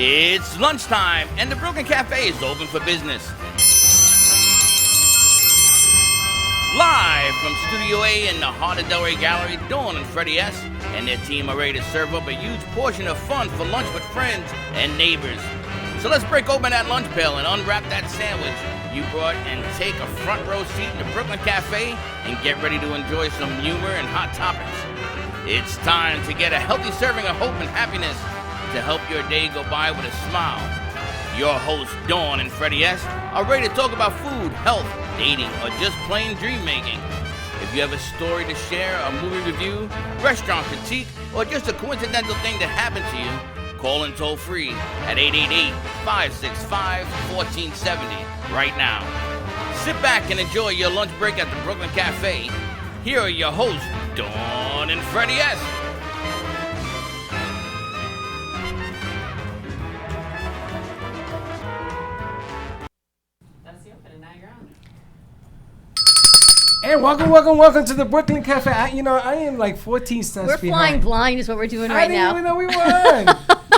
It's lunchtime, and the Brooklyn Cafe is open for business. Live from Studio A in the heart of Delray Gallery, Dawn and Freddie S. and their team are ready to serve up a huge portion of fun for lunch with friends and neighbors. So let's break open that lunch pail and unwrap that sandwich you brought and take a front row seat in the Brooklyn Cafe and get ready to enjoy some humor and hot topics. It's time to get a healthy serving of hope and happiness to help your day go by with a smile. Your hosts, Dawn and Freddie S., are ready to talk about food, health, dating, or just plain dream making. If you have a story to share, a movie review, restaurant critique, or just a coincidental thing that happened to you, call in toll free at 888-565-1470 right now. Sit back and enjoy your lunch break at the Brooklyn Cafe. Here are your hosts, Dawn and Freddie S. And welcome to the Brooklyn Cafe. I am like 14 steps behind. We're flying blind is what we're doing right now. I didn't even know we were on.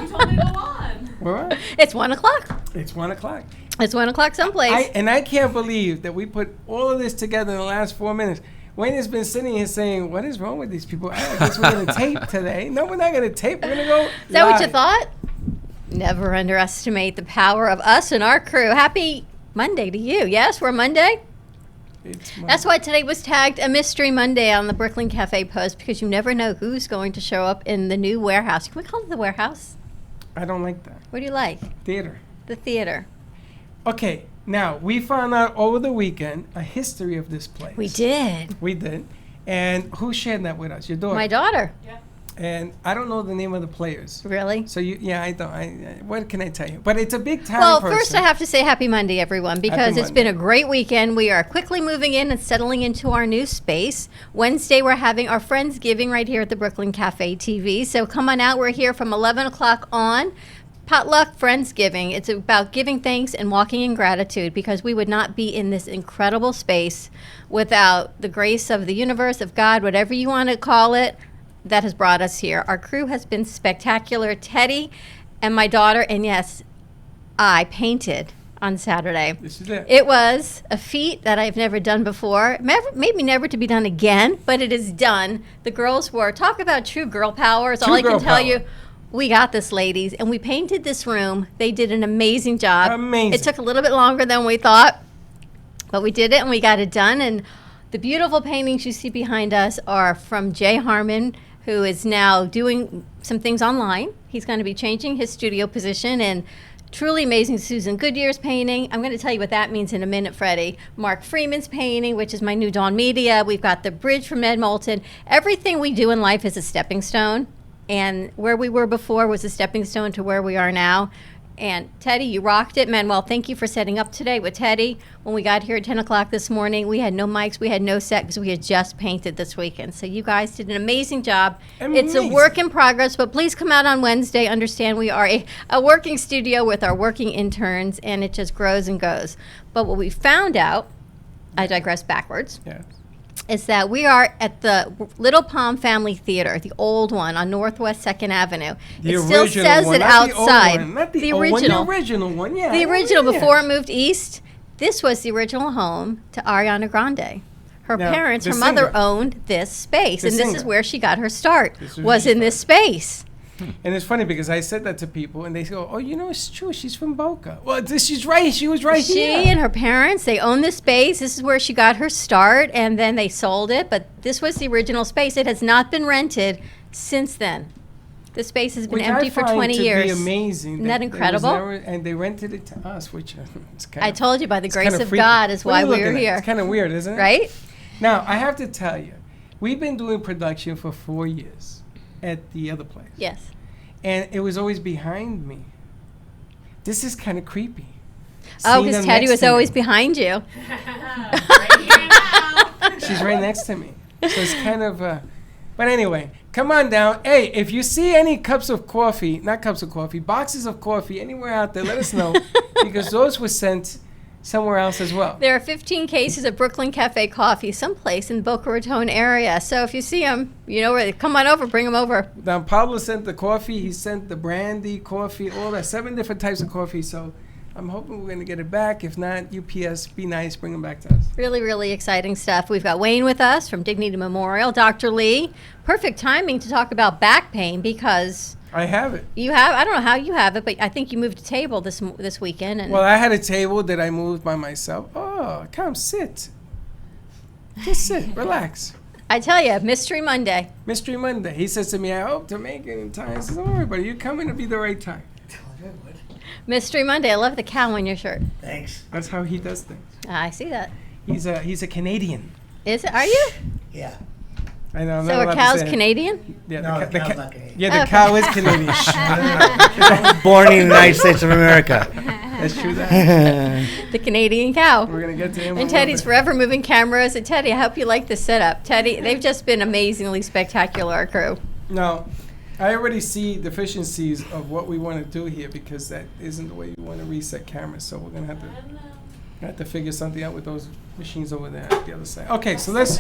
You told me to go on. We're on. It's 1 o'clock. It's 1 o'clock. It's 1 o'clock someplace. I can't believe that we put all of this together in the last 4 minutes. Wayne has been sitting here saying, what is wrong with these people? I guess we're going to tape today. No, we're not going to tape. We're going to go Is that what you thought? Never underestimate the power of us and our crew. Happy Monday to you. Yes, we're Monday. That's why today was tagged a Mystery Monday on the Brooklyn Cafe post, because you never know who's going to show up in the new warehouse. Can we call it the warehouse? I don't like that. What do you like? Theater. The theater. Okay, now, we found out over the weekend a history of this place. We did. And who shared that with us? Your daughter? My daughter. Yeah. And I don't know the name of the players. Really? So, I don't. What can I tell you? But it's a big time Well, person. first I have to say happy Monday, everyone, because it's been a great weekend. We are quickly moving in and settling into our new space. Wednesday, we're having our Friendsgiving right here at the Brooklyn Cafe TV. So come on out. We're here from 11 o'clock on. Potluck Friendsgiving. It's about giving thanks and walking in gratitude, because we would not be in this incredible space without the grace of the universe, of God, whatever you want to call it, that has brought us here. Our crew has been spectacular. Teddy and my daughter, and yes, I painted on Saturday. This is it. It was a feat that I've never done before, maybe never to be done again, but it is done. The girls were, talk about true girl power, is all I can tell you. We got this, ladies, and we painted this room. They did an amazing job. Amazing. It took a little bit longer than we thought, but we did it and we got it done. And the beautiful paintings you see behind us are from Jay Harmon, who is now doing some things online. He's going to be changing his studio position, and truly amazing Susan Goodyear's painting. I'm going to tell you what that means in a minute, Freddie. Mark Freeman's painting, which is my new Dawn Media. We've got the bridge from Ed Moulton. Everything we do in life is a stepping stone, and where we were before was a stepping stone to where we are now. And Teddy, you rocked it. Manuel, thank you for setting up today with Teddy. When we got here at 10 o'clock this morning, we had no mics, we had no set, because we had just painted this weekend. So you guys did an amazing job. Amazing. It's a work in progress, but please come out on Wednesday. Understand we are a working studio with our working interns, and it just grows and goes. But what we found out, I digress backwards. Yeah. Is that we are at the Little Palm Family Theater, the old one on Northwest 2nd Avenue. The it still original says one, it not the old outside. one, not the original. One, the original one, yeah. The original, yeah. before it moved east. This was the original home to Ariana Grande. Her Now, parents, the her mother singer. owned this space, The and this singer. is where she got her start, This was her in this space. And it's funny because I said that to people, and they go, "Oh, it's true. She's from Boca." Well, she's right. She was right here. She and her parents, they own this space. This is where she got her start, and then they sold it. But this was the original space. It has not been rented since then. The space has been Which empty I for find 20 to years. Be amazing. Isn't that there was incredible? and they rented it to us, which it's kind I of. told you, by the it's grace kinda of freaky. God is What are why you we looking are at? here. It's kind of weird, isn't it? Right? Now, I have to tell you, we've been doing production for 4 years at the other place. Yes. And it was always behind me. This is kind of creepy. Oh, Seeing because them Teddy next was to me. always behind you. Right here now. She's right next to me. So it's kind of, but anyway, come on down. Hey, if you see any boxes of coffee anywhere out there, let us know. Because those were sent somewhere else as well. There are 15 cases of Brooklyn Cafe coffee someplace in the Boca Raton area. So if you see them, you know where they come on over, bring them over. Now, Pablo sent the coffee. He sent the brandy coffee, all that, 7 different types of coffee. So I'm hoping we're going to get it back. If not, UPS, be nice, bring them back to us. Really, really exciting stuff. We've got Wayne with us from Dignity Memorial. Dr. Lee, perfect timing to talk about back pain because I have it. you have, I don't know how you have it, but I think you moved a table this weekend. And Well, I had a table that I moved by myself. Oh, come sit. Just sit, relax. I tell you, Mystery Monday. Mystery Monday. He says to me, I hope to make it in time. I says, don't worry about it. You're coming to be the right time. Mystery Monday. I love the cow on your shirt. Thanks. That's how he does things. I see that. He's a Canadian. Is it? Are you? Yeah. I know. I'm So not a allowed to cow's say it. Canadian? Yeah, No, the the ca- cow's not Canadian. Yeah, the Okay. cow is Canadian. Born in the United States of America. That's true. That The Canadian cow. we're gonna get to him. And a Teddy's little forever moving cameras. And Teddy, I hope you like the setup. Teddy, they've just been amazingly spectacular, our crew. bit. No, I already see deficiencies of what we want to do here because that isn't the way you want to reset cameras. So we're gonna have to figure something out with those machines over there at the other side. Okay, so let's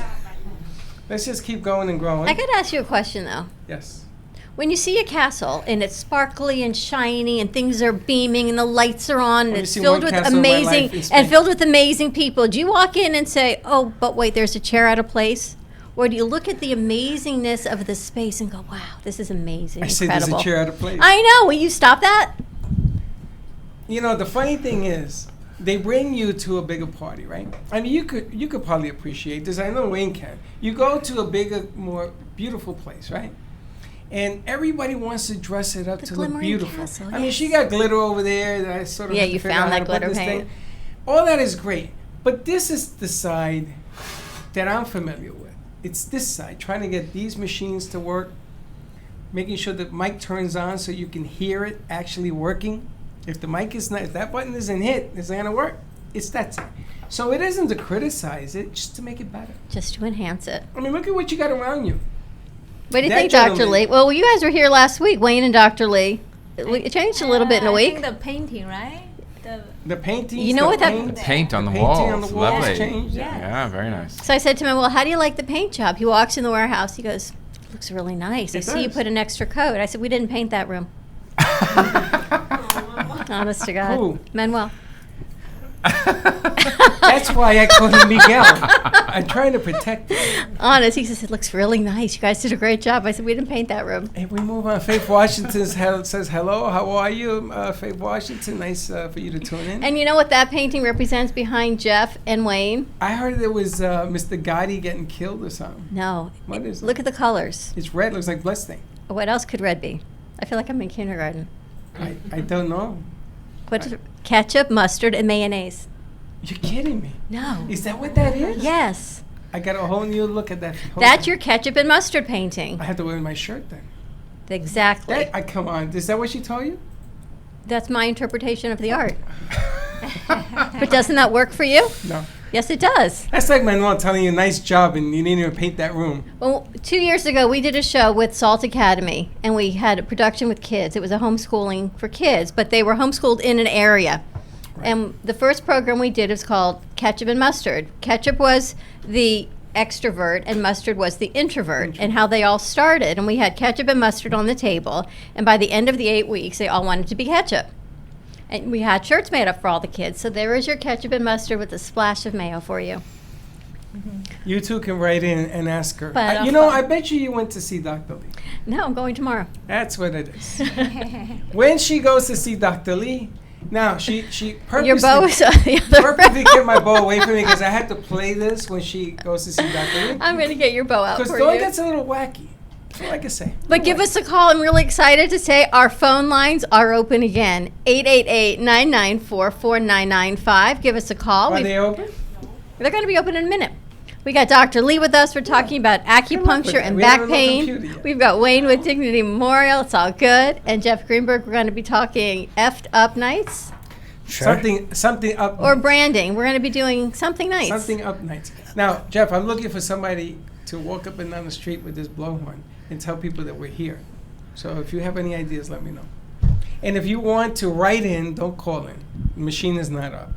just keep going and growing. I got to ask you a question, though. Yes. When you see a castle and it's sparkly and shiny and things are beaming and the lights are on and Only it's seen filled one with castle in my life amazing in Spain. and filled with amazing people, do you walk in and say, "Oh, but wait, there's a chair out of place"? Or do you look at the amazingness of the space and go, "Wow, this is amazing, I said there's incredible"? a chair out of place. I know. Will you stop that? You know, the funny thing is, they bring you to a bigger party, right? I mean, you could probably appreciate this. I know Wayne can. You go to a bigger, more beautiful place, right? And everybody wants to dress it up The to look glimmering beautiful. castle, I mean, yes. she got glitter over there that I sort of Yeah, have to you figure found out how that to put glitter this paint. thing. All that is great, but this is the side that I'm familiar with. It's this side, trying to get these machines to work, making sure the mic turns on so you can hear it actually working. If the mic is not, if that button isn't hit, it's not gonna work. It's that side. So it isn't to criticize it, just to make it better. Just to enhance it. I mean, look at what you got around you. What do you That think, Dr. gentleman- Lee? Well, you guys were here last week, Wayne and Dr. Lee. It changed a little bit in a I week. think the painting, right? The paintings, You know what that- paint, Paint on the painting walls. on the walls Lovely. changed. Yeah. Yeah, very nice. So I said to him, "Well, how do you like the paint job?" He walks in the warehouse. He goes, "Looks really nice. I It see you does. put an extra coat." I said, "We didn't paint that room." Honest to God. Who? Manuel. That's why I call him Miguel. I'm trying to protect him. Honest. He says, "It looks really nice. You guys did a great job." I said, "We didn't paint that room." Hey, we move on. Faith Washington says, hello, how are you? Faith Washington, nice for you to tune in. And you know what that painting represents behind Jeff and Wayne? I heard there was Mr. Gotti getting killed or something. No. What is it? Look at the colors. It's red, looks like bloodstain. What else could red be? I feel like I'm in kindergarten. I don't know. What's ketchup, mustard, and mayonnaise? You're kidding me. No. Is that what that is? Yes. I got a whole new look at that. That's your ketchup and mustard painting. I have to wear my shirt then. Exactly. Come on. Is that what she told you? That's my interpretation of the art. But doesn't that work for you? No. Yes, it does. That's like Manuel telling you, nice job, and you didn't even paint that room. Well, 2 years ago, we did a show with Salt Academy, and we had a production with kids. It was a homeschooling for kids, but they were homeschooled in an area. And the first program we did was called Ketchup and Mustard. Ketchup was the extrovert, and mustard was the introvert, and how they all started. And we had ketchup and mustard on the table, and by the end of the 8 weeks, they all wanted to be ketchup. And we had shirts made up for all the kids. So there is your ketchup and mustard with a splash of mayo for you. You two can write in and ask her. But, You know, I bet you went to see Dr. Lee. No, I'm going tomorrow. That's what it is. When she goes to see Dr. Lee, now she purposely, Your bow is on the other purposely row. kept my bow away from me because I had to play this when she goes to see Dr. Lee. I'm going to get your bow out Because for Dawn you. gets a little wacky. That's all I can say. But give us a call. I'm really excited to say our phone lines are open again. 888-994-4995. Give us a call. Are they open? They're going to be open in a minute. We got Dr. Lee with us. We're talking about acupuncture that. and We back haven't no pain. computer yet. We've got Wayne with Dignity Memorial. It's all good. And Jeff Greenberg, we're going to be talking effed up nights Sure. Something up. or nights. branding. We're going to be doing something nice. Something up nights. Now, Jeff, I'm looking for somebody to walk up and down the street with this blowhorn and tell people that we're here. So if you have any ideas, let me know. And if you want to write in, don't call in. The machine is not up.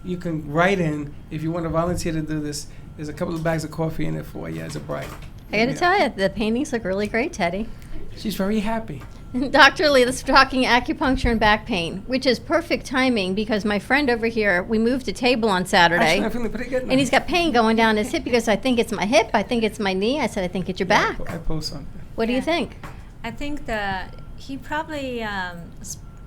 you can write in if you want to volunteer to do this. There's a couple of bags of coffee in it for you as a bride. I got to tell you, the paintings look really great, Teddy. She's very happy. Dr. Lee, let's talking acupuncture and back pain, which is perfect timing because my friend over here, we moved a table on Saturday. Actually, I'm feeling pretty good now. And he's got pain going down his hip because I think it's my hip, I think it's my knee. I said, I think it's your back. I post something. What do you think? I think he probably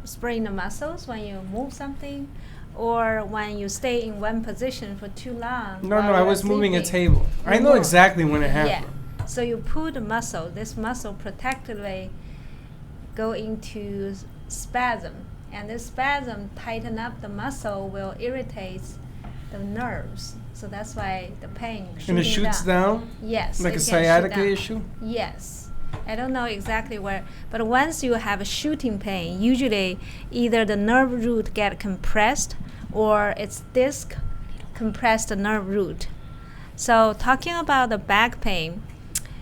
sprained the muscles when you move something, or when you stay in one position for too long. No, while I you're was moving a sleeping. table. I know moved. exactly when it Yeah. happened. So you pull the muscle. This muscle protectively go into spasm, and this spasm tighten up the muscle will irritate the nerves. So that's why the pain. And it shooting shoots down? Yes. Like it a can shoot sciatica down. issue? Yes. I don't know exactly where, but once you have a shooting pain, usually either the nerve root get compressed or it's disc compressed the nerve root. So talking about the back pain,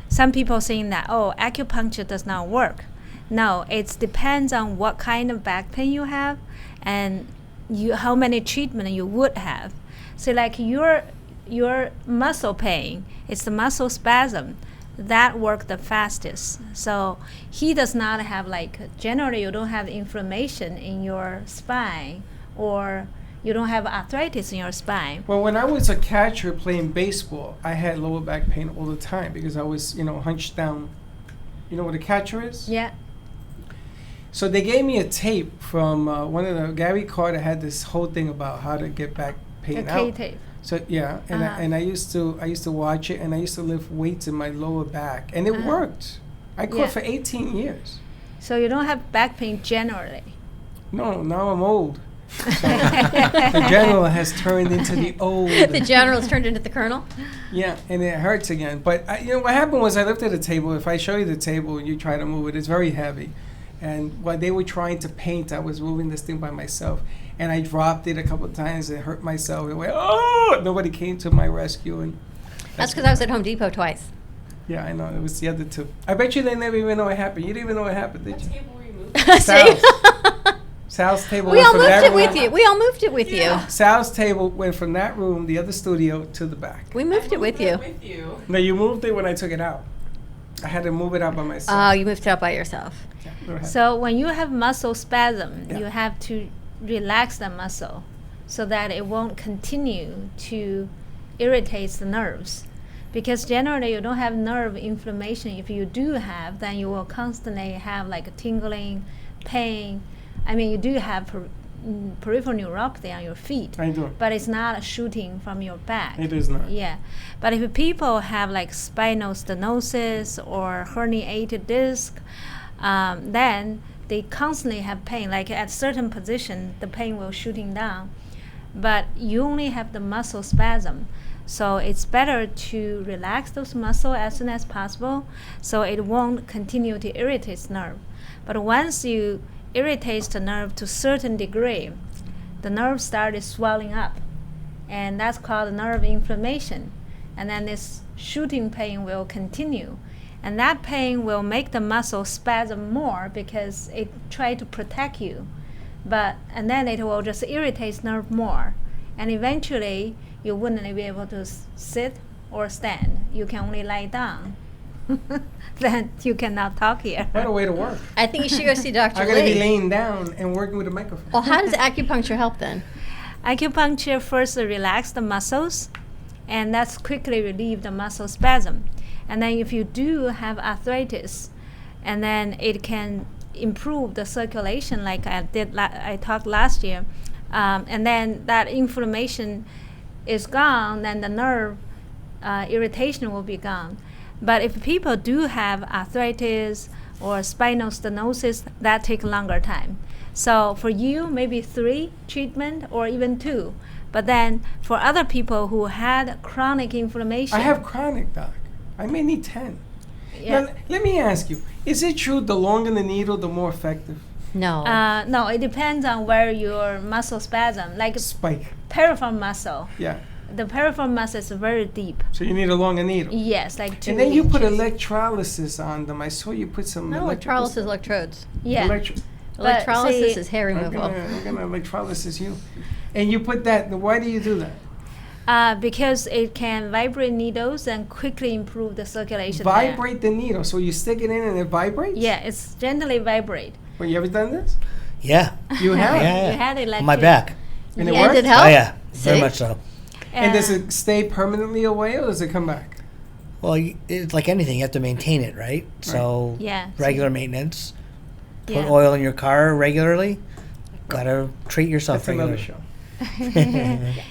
some people saying that, oh, acupuncture does not work. No, it depends on what kind of back pain you have and how many treatment you would have. So like your muscle pain, it's the muscle spasm that work the fastest. So he does not have generally you don't have inflammation in your spine or you don't have arthritis in your spine. Well, when I was a catcher playing baseball, I had lower back pain all the time because I was, hunched down. You know what a catcher is? Yeah. So they gave me a tape from one of the Gary Carter had this whole thing about how to get back pain The out. K-tape. So yeah, and Uh-huh. I used to watch it, and I used to lift weights in my lower back, and it Uh-huh. worked. I caught Yeah. for 18 years. So you don't have back pain generally. No, now I'm old. So the general has turned into the old. The general's turned into the colonel. Yeah, and it hurts again. But what happened was I lifted a table. If I show you the table and you try to move it, it's very heavy. And while they were trying to paint, I was moving this thing by myself. And I dropped it a couple of times and hurt myself. It went, oh! Nobody came to my rescue. And That's because I was at Home Depot twice. yeah, I know. It was the other two. I bet you they never even know what happened. You didn't even know what happened, did you? Table removed. See? Sal's table We went all from moved that it room. with you. We all moved it with you. Sal's table went from that room, the other studio, to the back. We moved it with you. With you. No, you moved it when I took it out. I had to move it out by myself. Oh, you moved it up by yourself. Yeah, go ahead. So when you have muscle spasm, Yeah. you have to relax the muscle so that it won't continue to irritate the nerves. Because generally you don't have nerve inflammation. If you do have, then you will constantly have like a tingling, pain. I mean, you do have peripheral neuropathy on your feet, I do. but it's not shooting from your back. It is not. Yeah, but if people have like spinal stenosis or herniated disc, then they constantly have pain. Like at certain position, the pain will shooting down, but you only have the muscle spasm. So it's better to relax those muscles as soon as possible, so it won't continue to irritate nerve. But once you irritate the nerve to a certain degree, the nerve started swelling up, and that's called nerve inflammation. And then this shooting pain will continue, and that pain will make the muscle spasm more because it try to protect you, and then it will just irritate nerve more, and eventually you wouldn't be able to sit or stand. You can only lie down. Then you cannot talk here. What a way to work. I think you should go see Dr. I gotta be Lee. laying down and working with a microphone. Well, how does acupuncture help then? Acupuncture first relax the muscles, and that's quickly relieve the muscle spasm. And then if you do have arthritis, and then it can improve the circulation like I talked last year, and then that inflammation is gone, then the nerve irritation will be gone. But if people do have arthritis or spinal stenosis, that takes longer time. So for you, maybe 3 treatment or even 2. But then for other people who had chronic inflammation, I have chronic, doc. I may need 10. yeah. Now, let me ask you, is it true the longer the needle, the more effective? No. No, it depends on where your muscle spasm, like Spike. peripheral muscle. Yeah. The peripheral muscle is very deep. So you need a longer needle. Yes, like 2 And then you put inches. electrolysis on them. I saw you put some no, electrical electrolysis, stuff. electrodes. Yeah. Electro- But Electrolysis see- is hair I'm removal. gonna electrolysis you. And you put that. Why do you do that? Because it can vibrate needles and quickly improve the circulation. there. Vibrate the needle. So you stick it in and it vibrates. Yeah, it's gently vibrate. Well, you ever done this? Yeah. You have. Yeah. You had it like On my this. back. And it Yeah, works? did it help? Oh yeah. Very See? much so. And does it stay permanently away or does it come back? Well, it's like anything. You have to maintain it, right? So Yeah. regular maintenance. Put Yeah. oil in your car regularly. Gotta treat yourself That's another regularly. show.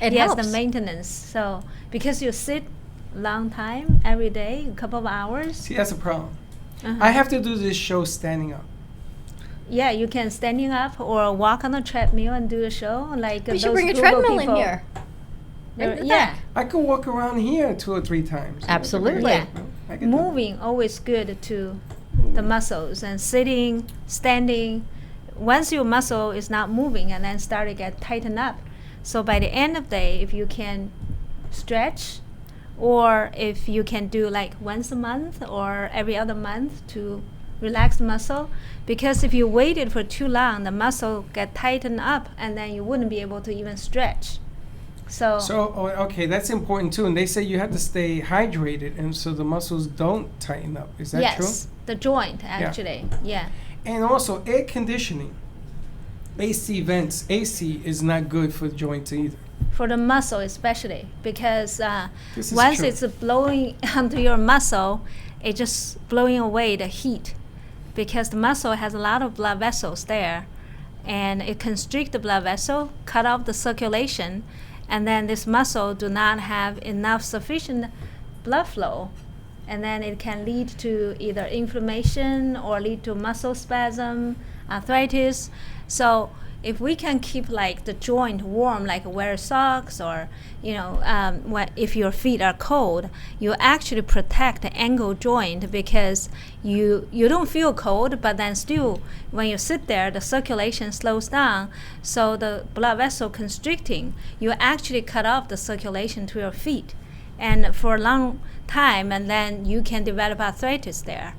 It yes, helps. the maintenance. So because you sit long time every day, a couple of hours. See, that's a problem. Uh-huh. I have to do this show standing up. Yeah, you can standing up or walk on a treadmill and do a show. Like We should those bring a Google treadmill people. in here. Look at Yeah, that. I could walk around here 2 or 3 times. Absolutely. Yeah. I can do moving always good to the muscles, and sitting, standing. Once your muscle is not moving, and then start to get tightened up. So by the end of the day, if you can stretch, or if you can do like once a month or every other month to relax the muscle, because if you waited for too long, the muscle get tightened up, and then you wouldn't be able to even stretch. So, okay, that's important too. And they say you have to stay hydrated, and so the muscles don't tighten up. Is that yes, true? the joint actually, yeah. And also, air conditioning, AC vents, AC is not good for the joints either. For the muscle especially, because This is once true. it's blowing onto your muscle, it's just blowing away the heat, because the muscle has a lot of blood vessels there, and it constricts the blood vessel, cut off the circulation, and then this muscle do not have enough sufficient blood flow, and then it can lead to either inflammation or lead to muscle spasm, arthritis. So if we can keep like the joint warm, like wear socks, or if your feet are cold, you actually protect the ankle joint, because you don't feel cold, but then still when you sit there, the circulation slows down, so the blood vessel constricting, you actually cut off the circulation to your feet, and for a long time, and then you can develop arthritis there.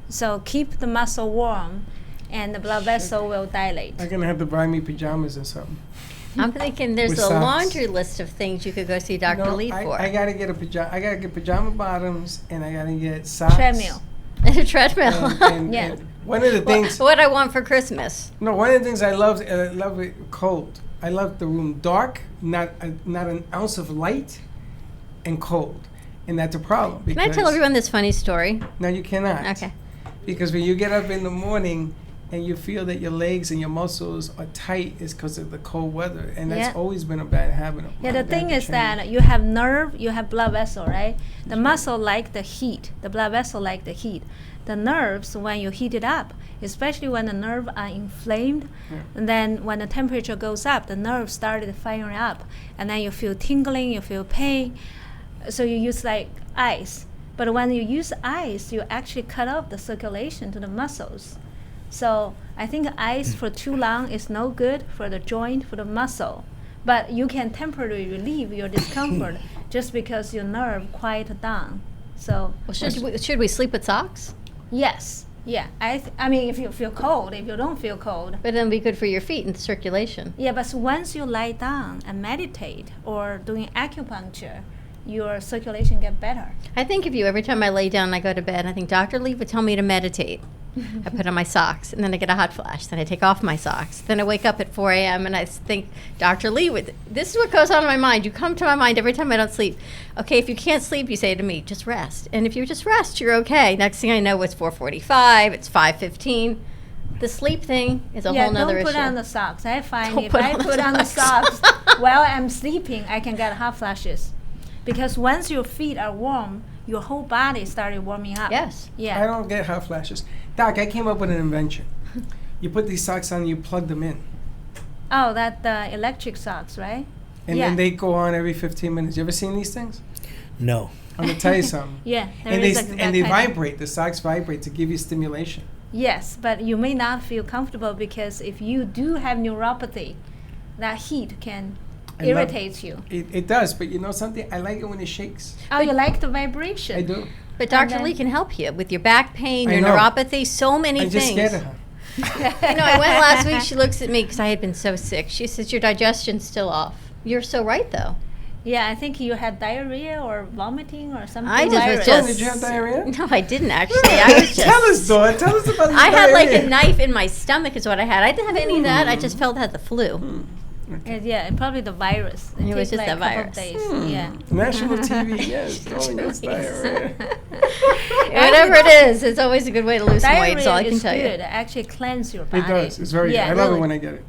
So keep the muscle warm, and the blood vessel will dilate. I'm gonna have to buy me pajamas or something. I'm thinking there's With a socks. laundry list of things you could go see Dr. No, Lee for. I gotta get I gotta get pajama bottoms, and I gotta get socks. Treadmill. And a treadmill. Yeah. And one of the things. What I want for Christmas. No, one of the things I love it cold. I love the room dark, not an ounce of light, and cold, and that's a problem. Can I tell everyone this funny story? No, you cannot. Okay. Because when you get up in the morning and you feel that your legs and your muscles are tight, it's because of the cold weather, and that's Yeah. always been a bad habit of Yeah, mine. the That thing had to is change. that you have nerve, you have blood vessel, right? The muscle like the heat, the blood vessel like the heat. The nerves, when you heat it up, especially when the nerves are inflamed, and then when the temperature goes up, the nerves started firing up, and then you feel tingling, you feel pain. So you use like ice. But when you use ice, you actually cut off the circulation to the muscles. So I think ice for too long is no good for the joint, for the muscle. But you can temporarily relieve your discomfort just because your nerve quiet down. So Well, should we sleep with socks? yes, yeah. I mean, if you feel cold, if you don't feel cold. But then be good for your feet and circulation. Yeah, but once you lie down and meditate or doing acupuncture, your circulation get better. I think of you every time I lay down and I go to bed. I think Dr. Lee would tell me to meditate. I put on my socks, and then I get a hot flash. Then I take off my socks. Then I wake up at 4 a.m. and I think, Dr. Lee, this is what goes on in my mind. You come to my mind every time I don't sleep. Okay, if you can't sleep, you say to me, just rest. And if you just rest, you're okay. Next thing I know, it's 4:45. It's 5:15. The sleep thing is a Yeah, whole nother don't issue. put on the socks. I find Don't if put I on the put on the socks. socks while I'm sleeping, I can get hot flashes. Because once your feet are warm, your whole body started warming up. Yes. I Yeah. don't get hot flashes. Doc, I came up with an invention. You put these socks on, you plug them in, Oh, that the electric socks, right? and Yeah. then they go on every 15 minutes. You ever seen these things? No. I'm gonna tell you something. Yeah. there And is they that and they kind of- vibrate. The socks vibrate to give you stimulation. Yes, but you may not feel comfortable because if you do have neuropathy, that heat can I love- irritate you. It does, but you know something? I like it when it shakes. Oh, you like the vibration? I do. But Dr. then- Lee can help you with your back pain, I your know. neuropathy, so many I'm things. just scared of her. I went last week. She looks at me because I had been so sick. She says, your digestion's still off. You're so right, though. Yeah, I think you had diarrhea or vomiting or something. I just was Dawn, did you have diarrhea? No, I didn't actually. I was just. Tell us, Dawn. Tell us about the I had like a diarrhea. knife in my stomach is what I had. I didn't have any of that. I just felt I had the flu. Yeah, and probably the virus. It was takes just like that a couple of virus. days. Yeah. National TV, yes. Dawn gets diarrhea. Whatever it is, it's always a good way to lose some weight. That's all I can is tell good. you. It actually cleanses your body. It does. It's very Yeah, good. I love it really. when I get it.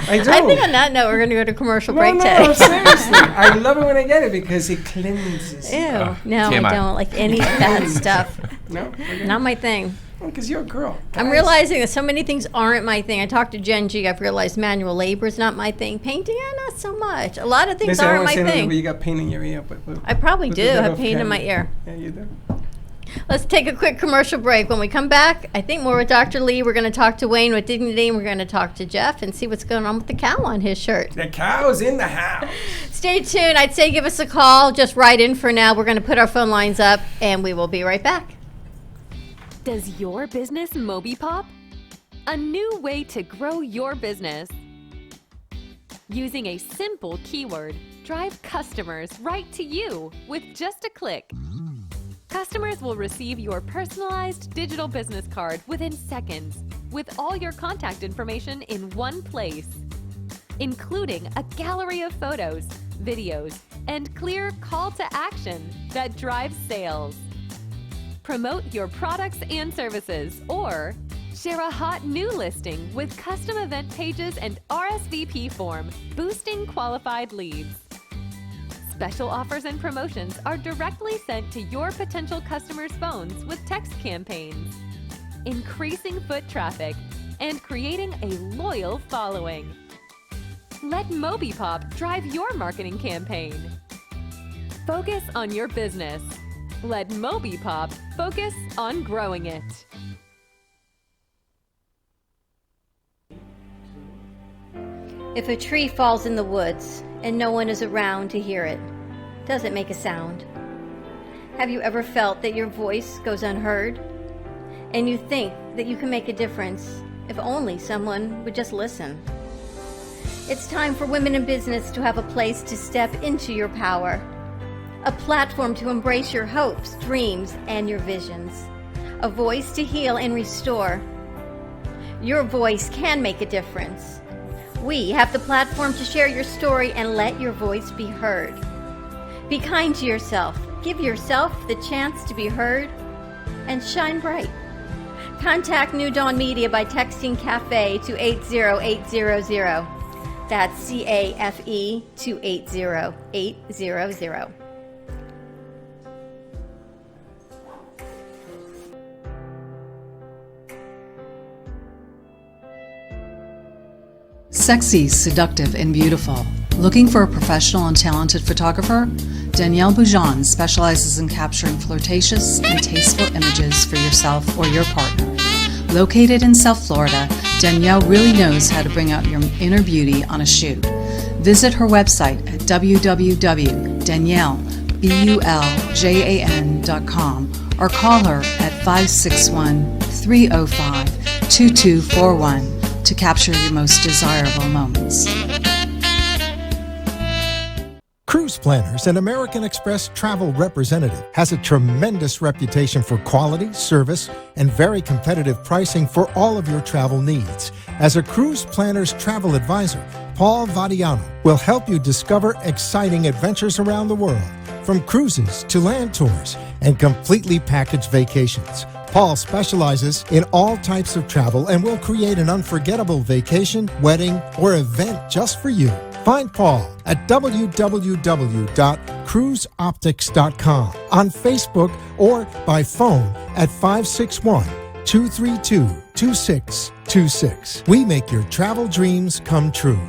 I do. I think on that note, we're going to go to commercial no, break no, today. seriously. I love it when I get it because it cleanses. Ew. No, I TMI. don't like any of that stuff. No? Okay. Not my thing. Because you're a girl. I'm Guys, realizing that so many things aren't my thing. I talked to Jen G. I've realized manual labor is not my thing. Painting, not so much. A lot of things Listen, I aren't don't my say nothing, thing. but you got pain in your ear. But I probably we'll do that have off pain in my camera. ear. Yeah, you do. Let's take a quick commercial break. When we come back, I think more with Dr. Lee. We're going to talk to Wayne with Dignity, and we're going to talk to Jeff and see what's going on with the cow on his shirt. The cow's in the house. Stay tuned. I'd say give us a call. Just write in for now. We're going to put our phone lines up, and we will be right back. Does your business Moby Pop? A new way to grow your business. Using a simple keyword, drive customers right to you with just a click. Customers will receive your personalized digital business card within seconds with all your contact information in one place, including a gallery of photos, videos, and clear call to action that drives sales. Promote your products and services or share a hot new listing with custom event pages and RSVP form, boosting qualified leads. Special offers and promotions are directly sent to your potential customers' phones with text campaigns, increasing foot traffic and creating a loyal following. Let MobiPop drive your marketing campaign. Focus on your business. Let MobiPop focus on growing it. If a tree falls in the woods and no one is around to hear it, does it make a sound? Have you ever felt that your voice goes unheard? And you think that you can make a difference if only someone would just listen? It's time for women in business to have a place to step into your power, a platform to embrace your hopes, dreams, and your visions, a voice to heal and restore. Your voice can make a difference. We have the platform to share your story and let your voice be heard. Be kind to yourself. Give yourself the chance to be heard and shine bright. Contact New Dawn Media by texting CAFE to 80800. That's CAFE to 80800. Sexy, seductive, and beautiful. Looking for a professional and talented photographer? Danielle Boujon specializes in capturing flirtatious and tasteful images for yourself or your partner. Located in South Florida, Danielle really knows how to bring out your inner beauty on a shoot. Visit her website at www.daniellebuljan.com or call her at 561-305-2241 to capture your most desirable moments. Cruise Planners, an American Express travel representative, has a tremendous reputation for quality, service, and very competitive pricing for all of your travel needs. As a Cruise Planners travel advisor, Paul Vadiano will help you discover exciting adventures around the world, from cruises to land tours and completely packaged vacations. Paul specializes in all types of travel and will create an unforgettable vacation, wedding, or event just for you. Find Paul at www.cruiseoptics.com, on Facebook, or by phone at 561-232-2626. We make your travel dreams come true.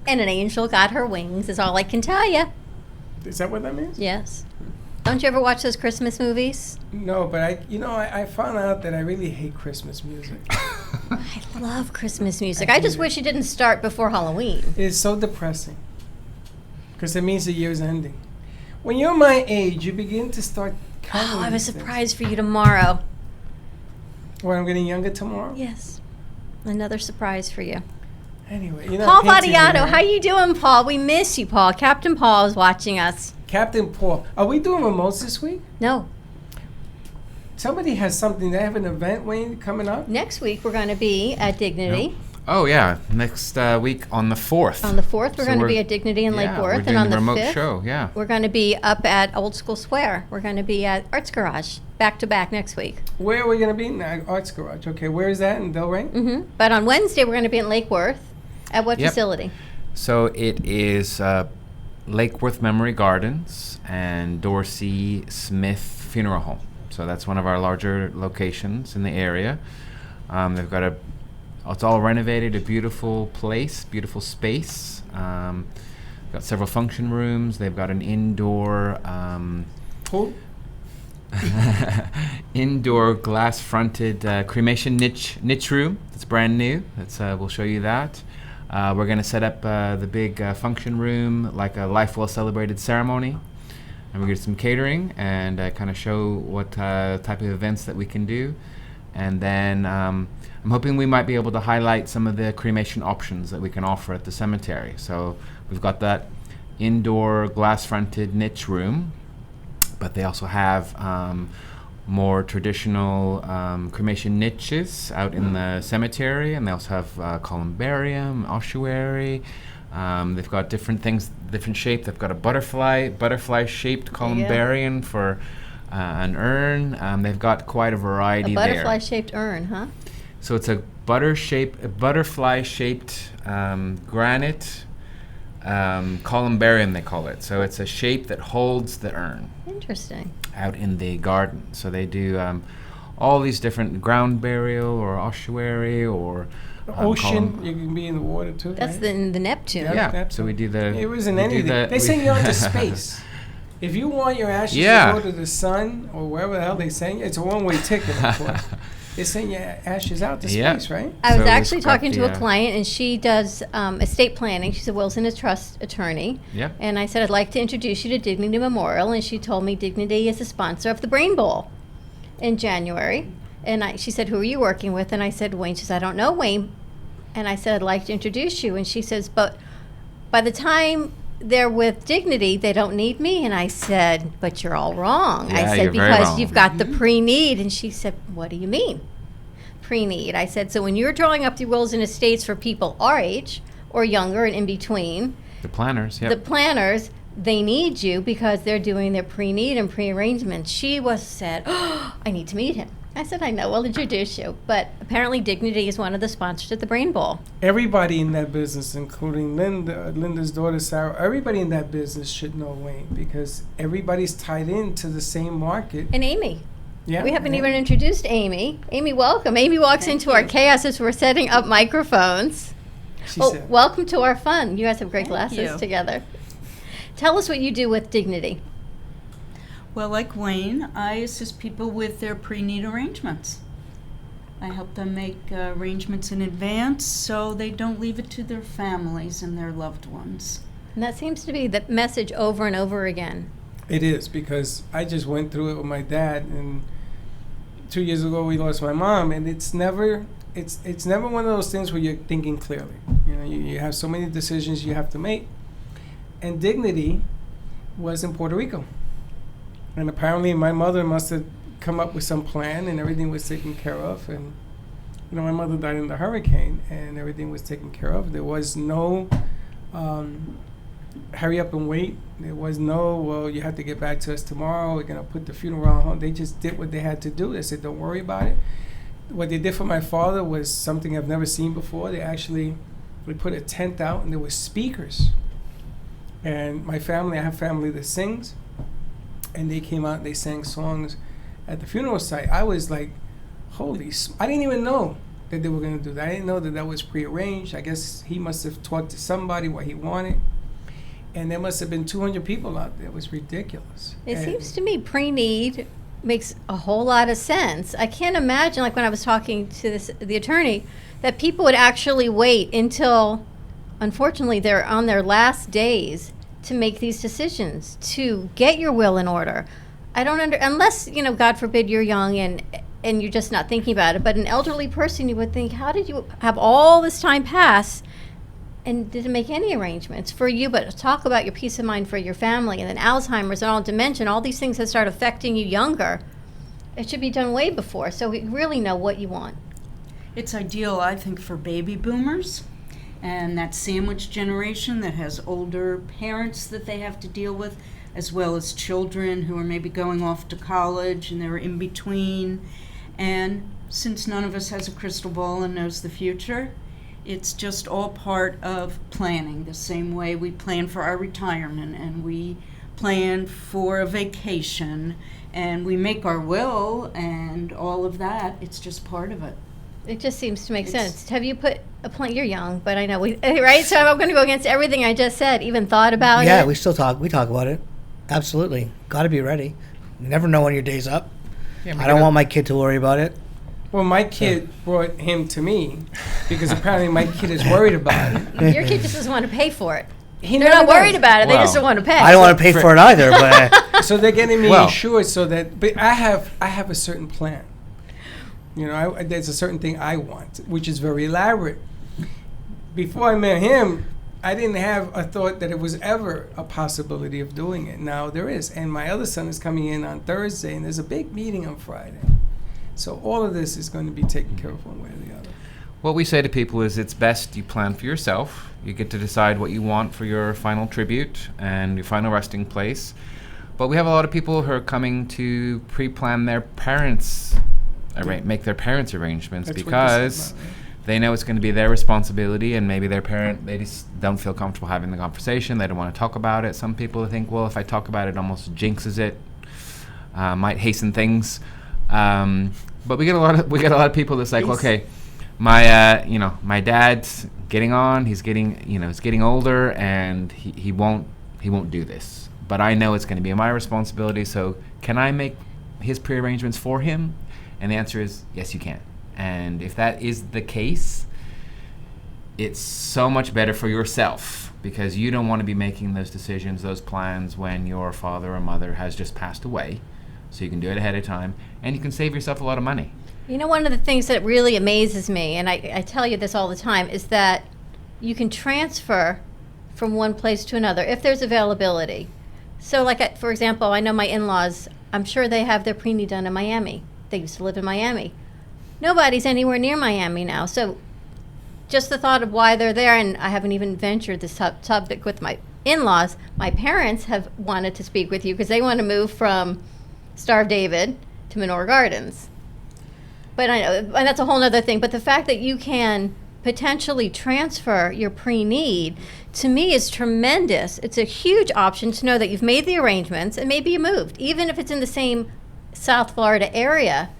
And an angel got her wings, is all I can tell you. Is that what that means? Yes. Don't you ever watch those Christmas movies? No, but I found out that I really hate Christmas music. I love Christmas music. I just wish it didn't start before Halloween. It's so depressing because it means the year's ending. When you're my age, you begin to start counting. Oh, I have a these things. surprise for you tomorrow. Well, I'm getting younger tomorrow? Yes. Another surprise for you. Anyway, you know. Paul hinting Vadiato, here. how you doing, Paul? We miss you, Paul. Captain Paul is watching us. Captain Paul. Are we doing remotes this week? No. Somebody has something. They have an event, Wayne, coming up? Next week, we're going to be at Dignity. Oh, yeah. Next week on the 4th. On the 4th, we're So going to we're- be at Dignity in Lake yeah, Worth. we're doing And on the the remote 5th, show, yeah. we're going to be up at Old School Square. We're going to be at Arts Garage, back to back next week. Where are we going to be? Arts Garage. Okay, where is that? In Delray? Mm-hmm. But on Wednesday, we're going to be in Lake Worth. At what Yep. facility? So it is Lake Worth Memory Gardens and Dorsey Smith Funeral Home. So that's one of our larger locations in the area. They've got it's all renovated, a beautiful place, beautiful space. Got several function rooms. They've got an indoor Pool? indoor glass-fronted cremation niche room. It's brand new. We'll show you that. We're going to set up the big function room like a life well celebrated ceremony, and we're going to do some catering and kind of show what type of events that we can do. And then I'm hoping we might be able to highlight some of the cremation options that we can offer at the cemetery. So we've got that indoor glass-fronted niche room, but they also have more traditional cremation niches out in the cemetery, and they also have columbarium, ossuary. They've got different things, different shape. They've got a butterfly-shaped columbarium for an urn. They've got quite a variety there. A butterfly-shaped urn, huh? So it's a butterfly-shaped granite columbarium, they call it. So it's a shape that holds the urn. Interesting. Out in the garden. So they do all these different ground burial or ossuary or Ocean. You can be in the water too. That's right? the Neptune. Yeah. Neptune. So we do the. It wasn't we do anything. the- They we- send you out to space. If you want your ashes Yeah. to go to the sun or wherever the hell they send you, it's a one-way ticket, of course. They send your ashes out to Yeah. space, right? I was So actually we've got talking to the, a client, and she does estate planning. She's a wills and a trust attorney. Yep. And I said, I'd like to introduce you to Dignity Memorial. And she told me Dignity is a sponsor of the Brain Bowl in January. And she said, who are you working with? And I said, Wayne. She said, I don't know Wayne. And I said, I'd like to introduce you. And she says, but by the time they're with Dignity, they don't need me. And I said, but you're all wrong. Yeah, I said, you're very because wrong. you've got the pre-need. And she said, what do you mean? Pre-need. I said, so when you're drawing up the wills and estates for people our age or younger and in between, The planners, yeah. the planners, they need you because they're doing their pre-need and pre-arrangements. She said, oh, I need to meet him. I said, I know, we'll introduce you. But apparently Dignity is one of the sponsors at the Brain Bowl. Everybody in that business, including Linda's daughter Sarah, everybody in that business should know Wayne because everybody's tied into the same market. And Amy. Yeah, We haven't yeah. even introduced Amy. Amy, welcome. Amy walks into our chaos as we're setting up microphones. She Oh, said, welcome to our fun. You guys have great Thank glasses you. together. Tell us what you do with Dignity. Well, like Wayne, I assist people with their pre-need arrangements. I help them make arrangements in advance so they don't leave it to their families and their loved ones. And that seems to be the message over and over again. It is because I just went through it with my dad, and 2 years ago we lost my mom, and it's never one of those things where you're thinking clearly. You know, you have so many decisions you have to make, and Dignity was in Puerto Rico, and apparently my mother must have come up with some plan, and everything was taken care of. And you know, my mother died in the hurricane, and everything was taken care of. There was no hurry up and wait. There was no, well, you have to get back to us tomorrow. We're going to put the funeral on hold. They just did what they had to do. They said, don't worry about it. What they did for my father was something I've never seen before. We put a tent out, and there were speakers. And my family, I have family that sings, and they came out and they sang songs at the funeral site. I was like, I didn't even know that they were going to do that. I didn't know that that was prearranged. I guess he must have talked to somebody what he wanted. And there must have been 200 people out there. It was ridiculous. It And seems to me pre-need makes a whole lot of sense. I can't imagine, like when I was talking to the attorney, that people would actually wait until, unfortunately, they're on their last days to make these decisions, to get your will in order. I don't unless, God forbid, you're young and you're just not thinking about it. But an elderly person, you would think, how did you have all this time pass and didn't make any arrangements for you? But talk about your peace of mind for your family, and then Alzheimer's and all dementia, all these things that start affecting you younger. It should be done way before, so we really know what you want. It's ideal, I think, for baby boomers and that sandwich generation that has older parents that they have to deal with, as well as children who are maybe going off to college and they're in between. And since none of us has a crystal ball and knows the future, it's just all part of planning, the same way we plan for our retirement and we plan for a vacation and we make our will and all of that. It's just part of it. It just seems to make sense. Have you put a plan? You're young, but I know right? So I'm going to go against everything I just said, even thought about it. Yeah, we talk about it. Absolutely. Got to be ready. You never know when your day's up. Yeah, I don't want my kid to worry about it. Well, my kid brought him to me because apparently my kid is worried about it. Your kid just doesn't want to pay for it. He They're never not worried does. about it. They Wow. just don't want to pay. I don't want to pay for it either, but So they're getting me Well. insured so that. But I have a certain plan. There's a certain thing I want, which is very elaborate. Before I met him, I didn't have a thought that it was ever a possibility of doing it. Now there is, and my other son is coming in on Thursday, and there's a big meeting on Friday. So all of this is going to be taken care of one way or the other. What we say to people is it's best you plan for yourself. You get to decide what you want for your final tribute and your final resting place. But we have a lot of people who are coming to pre-plan their parents, make their parents' arrangements That's what because you said about, right? they know it's going to be their responsibility, and maybe their parent, they just don't feel comfortable having the conversation. They don't want to talk about it. Some people think, well, if I talk about it, it almost jinxes it, might hasten things. But we get a lot of people that's like, okay, my dad's getting on. He's getting older, and he won't do this. But I know it's going to be my responsibility. So can I make his pre-arrangements for him? And the answer is yes, you can. And if that is the case, it's so much better for yourself because you don't want to be making those decisions, those plans when your father or mother has just passed away. So you can do it ahead of time, and you can save yourself a lot of money. One of the things that really amazes me, and I tell you this all the time, is that you can transfer from one place to another if there's availability. So like, for example, I know my in-laws, I'm sure they have their pre-need done in Miami. They used to live in Miami. Nobody's anywhere near Miami now. So just the thought of why they're there, and I haven't even ventured this topic with my in-laws. My parents have wanted to speak with you because they want to move from Star of David to Menorah Gardens. But I know, and that's a whole other thing. But the fact that you can potentially transfer your pre-need, to me, is tremendous. It's a huge option to know that you've made the arrangements and maybe you moved. Even if it's in the same South Florida area,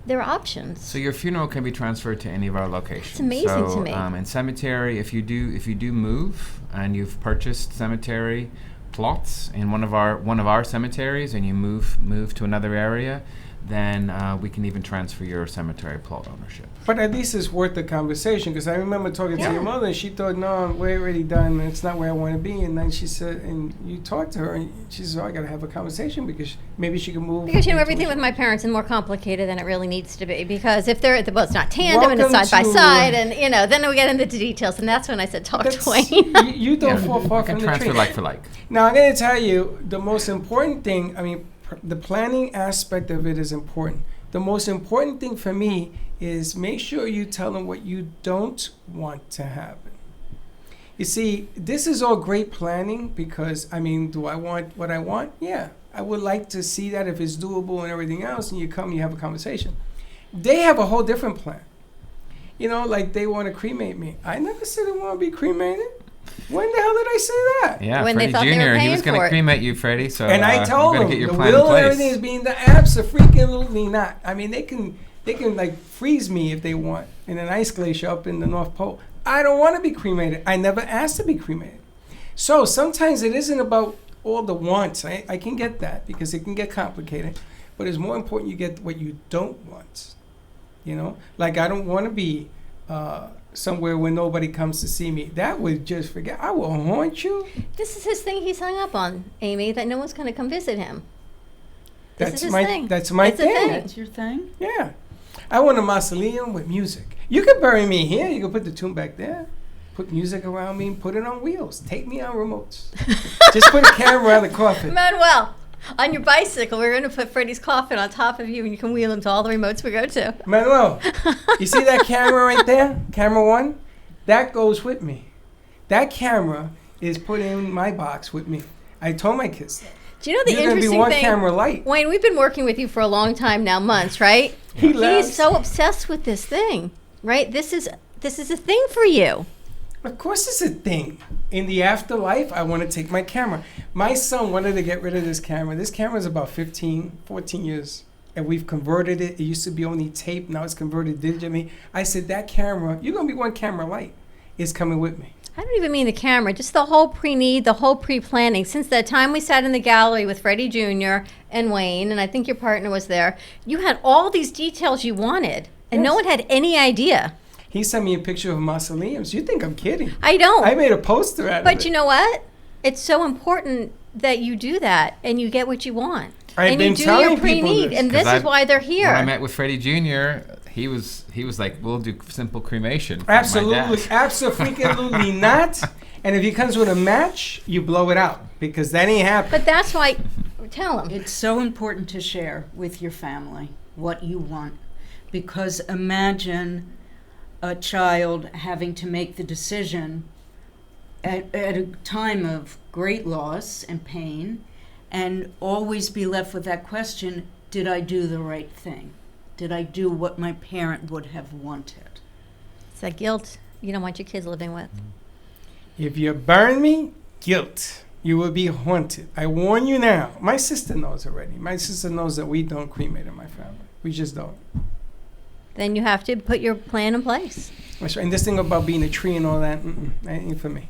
there are options. So your funeral can be transferred to any of our locations. It's amazing to me. In cemetery, if you do move and you've purchased cemetery plots in one of our cemeteries and you move to another area, then we can even transfer your cemetery plot ownership. But at least it's worth the conversation because I remember talking to your mother and she thought, no, we're already done and it's not where I want to be. And then she said, and you talked to her and she said, I got to have a conversation because maybe she can move. Because everything with my parents is more complicated than it really needs to be. Because if they're, well, it's not tandem and it's side by side, and then we get into the details, and that's when I said talk to Wayne. You don't fall far from the transfer tree. like for like. Now I'm going to tell you the most important thing. The planning aspect of it is important. The most important thing for me is make sure you tell them what you don't want to happen. You see, this is all great planning because, do I want what I want? Yeah. I would like to see that if it's doable and everything else, and you come, you have a conversation. They have a whole different plan. Like they want to cremate me. I never said I want to be cremated. When the hell did I say that? Yeah, When they Freddie thought they were Jr., he paying was going for to it. cremate you, Freddie, so And I told you got to them get your the plan will in and place. everything is being the absolutely not. They can They can like freeze me if they want in an ice glacier up in the North Pole. I don't want to be cremated. I never asked to be cremated. So sometimes it isn't about all the wants. I can get that because it can get complicated. But it's more important you get what you don't want. You know? Like I don't want to be somewhere where nobody comes to see me. That would just forget. I will haunt you. This is his thing he's hung up on, Amy, that no one's going to come visit him. This is his thing. That's my It's a thing. thing. That's your thing? Yeah. I want a mausoleum with music. You can bury me here. You can put the tomb back there. Put music around me and put it on wheels. Take me on remotes. Just put a camera on the coffin. Manuel, on your bicycle, we're going to put Freddie's coffin on top of you and you can wheel him to all the remotes we go to. Manuel, you see that camera right there? Camera 1? That goes with me. That camera is put in my box with me. I told my kids that. Do you know the You're gonna be interesting one thing? camera light. Wayne, we've been working with you for a long time now, months, right? He laughs. He's so obsessed with this thing, right? This is a thing for you. Of course it's a thing. In the afterlife, I want to take my camera. My son wanted to get rid of this camera. This camera is about 15, 14 years. And we've converted it. It used to be only tape. Now it's converted digitally. I said, that camera, you're going to be one camera light. It's coming with me. I don't even mean the camera, just the whole pre-need, the whole pre-planning. Since the time we sat in the gallery with Freddie Jr. and Wayne, and I think your partner was there, you had all these details you wanted, and no one had any idea. He sent me a picture of mausoleums. You think I'm kidding? I don't. I made a poster out of it. But you know what? It's so important that you do that, and you get what you want. I've and been you do telling your people pre-need, this. and this is why they're here. When I met with Freddie Jr., he was like, "We'll do simple cremation." for my Absolutely, dad." absolutely not. And if he comes with a match, you blow it out because that ain't happening. But that's why, tell him. It's so important to share with your family what you want. Because imagine a child having to make the decision at a time of great loss and pain and always be left with that question, did I do the right thing? Did I do what my parent would have wanted? It's that guilt you don't want your kids living with. If you burn me, guilt. You will be haunted. I warn you now. My sister knows already. My sister knows that we don't cremate in my family. We just don't. Then you have to put your plan in place. That's right. And this thing about being a tree and all that, that ain't for me.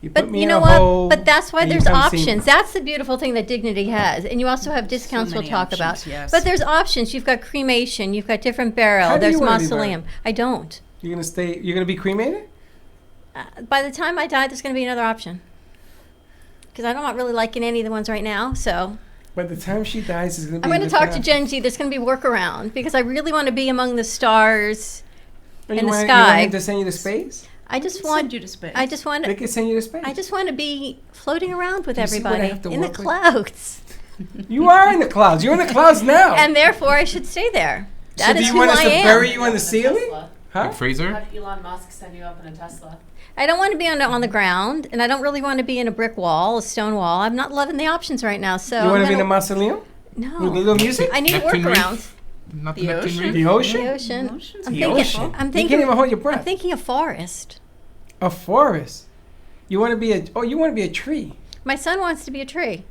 You put But me you in know a what? hole But that's why and you there's come see me. options. That's the beautiful thing that Dignity has. And you also have discounts So we'll many talk options, about. yes. But there's options. You've got cremation. You've got different burial. How do There's you wanna be buried? mausoleum. I don't. You're gonna stay. You're gonna be cremated. By the time I die, there's going to be another option. Because I'm not really liking any of the ones right now. So By the time she dies, it's gonna be. I'm a going to talk to different Gen Z. There's going to be workaround because I really want to be among the stars option. in the You want sky. him to send you to space? I just Send want you to space. I just want They can send you to space. I just want to be floating around with Do you see what I everybody have to in the work with? clouds. You are in the clouds. You're in the clouds now. And therefore I should stay there. so That do is you who want us I to am. bury you on the ceiling? Huh? Big freezer. Have Elon Musk send you up in a Tesla? I don't want to be on the ground, and I don't really want to be in a brick wall, a stone wall. I'm not loving the options right now. So You want I'm to be in a gonna- mausoleum? No. With a little music? I need Neptune a reef? workaround. Not The the Neptune ocean? reef. The ocean? The ocean. Ocean's I'm The thinking. ocean. I'm You thinking. can't even hold your breath. I'm thinking a forest. A forest. You want to be a? Oh, you want to be a tree? My son wants to be a tree.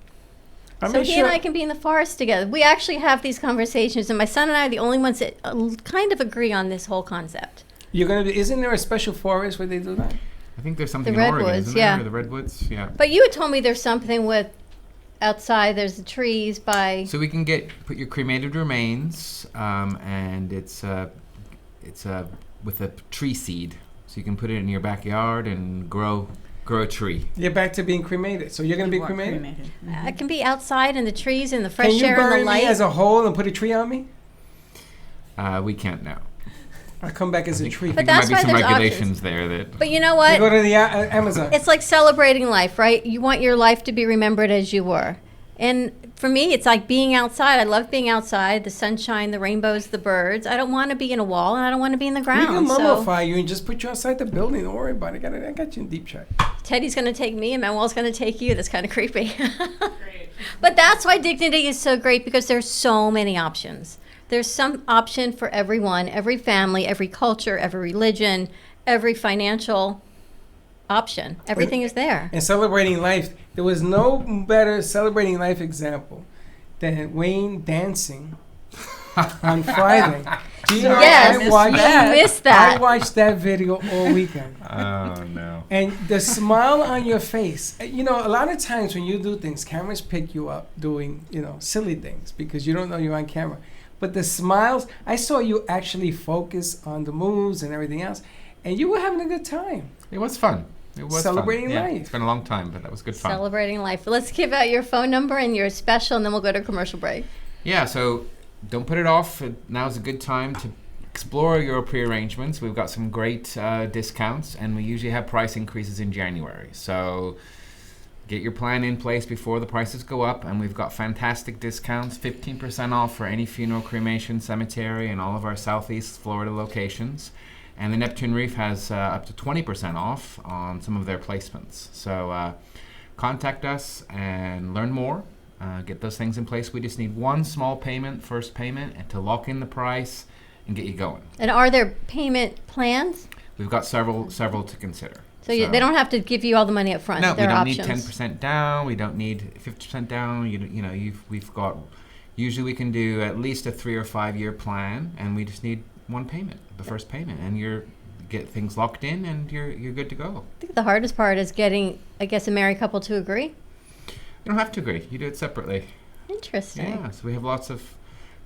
I So mean, he sure. and I can be in the forest together. We actually have these conversations, and my son and I are the only ones that kind of agree on this whole concept. You're gonna be. Isn't there a special forest where they do that? I think there's something The in Oregon, redwoods, isn't yeah. there? The redwoods, yeah. But you had told me there's something with outside. There's the trees by. So we can put your cremated remains, and it's with a tree seed. So you can put it in your backyard and grow a tree. You're back to being cremated. So you're gonna be You are cremated. I can be outside in the trees and the fresh Can you air and bury the me light. as a whole and put a tree on me? We can't now. I come back as a tree. But there that's might be why some there's regulations there that. But you know You what? go to the Amazon. It's like celebrating life, right? You want your life to be remembered as you were. And for me, it's like being outside. I love being outside, the sunshine, the rainbows, the birds. I don't want to be in a wall, and I don't want to be in the We can ground. So mummify you and just put you outside the building. Don't worry about it. I got you in deep check. Teddy's going to take me, and Manuel's going to take you. That's kind of creepy. Great. But that's why Dignity is so great, because there's so many options. There's some option for everyone, every family, every culture, every religion, every financial option. Everything is there. And celebrating life, there was no better celebrating life example than Wayne dancing on Friday. Do you know, Yes, I you missed that. I watched that video all weekend. Oh, no. And the smile on your face, you know, a lot of times when you do things, cameras pick you up doing, you know, silly things because you don't know you're on camera. But the smiles, I saw you actually focus on the moves and everything else, and you were having a good time. It was fun. It was Celebrating fun. Yeah, life. it's been a long time, but that was good fun. Celebrating life. Let's give out your phone number and your special, and then we'll go to commercial break. Yeah, so don't put it off. Now's a good time to explore your pre-arrangements. We've got some great discounts, and we usually have price increases in January. So get your plan in place before the prices go up, and we've got fantastic discounts, 15% off for any funeral, cremation, cemetery, and all of our Southeast Florida locations. And the Neptune Reef has up to 20% off on some of their placements. So contact us and learn more. Get those things in place. We just need one small payment, first payment, and to lock in the price and get you going. And are there payment plans? We've got several to consider. So they don't have to give you all the money up front. No, there we are don't options. need 10% down. We don't need 50% down. We've got. Usually we can do at least a 3 or 5 year plan, and we just need one payment, the first payment, and you're get things locked in, and you're good to go. I think the hardest part is getting, I guess, a married couple to agree. You don't have to agree. You do it separately. Interesting. Yeah, so we have lots of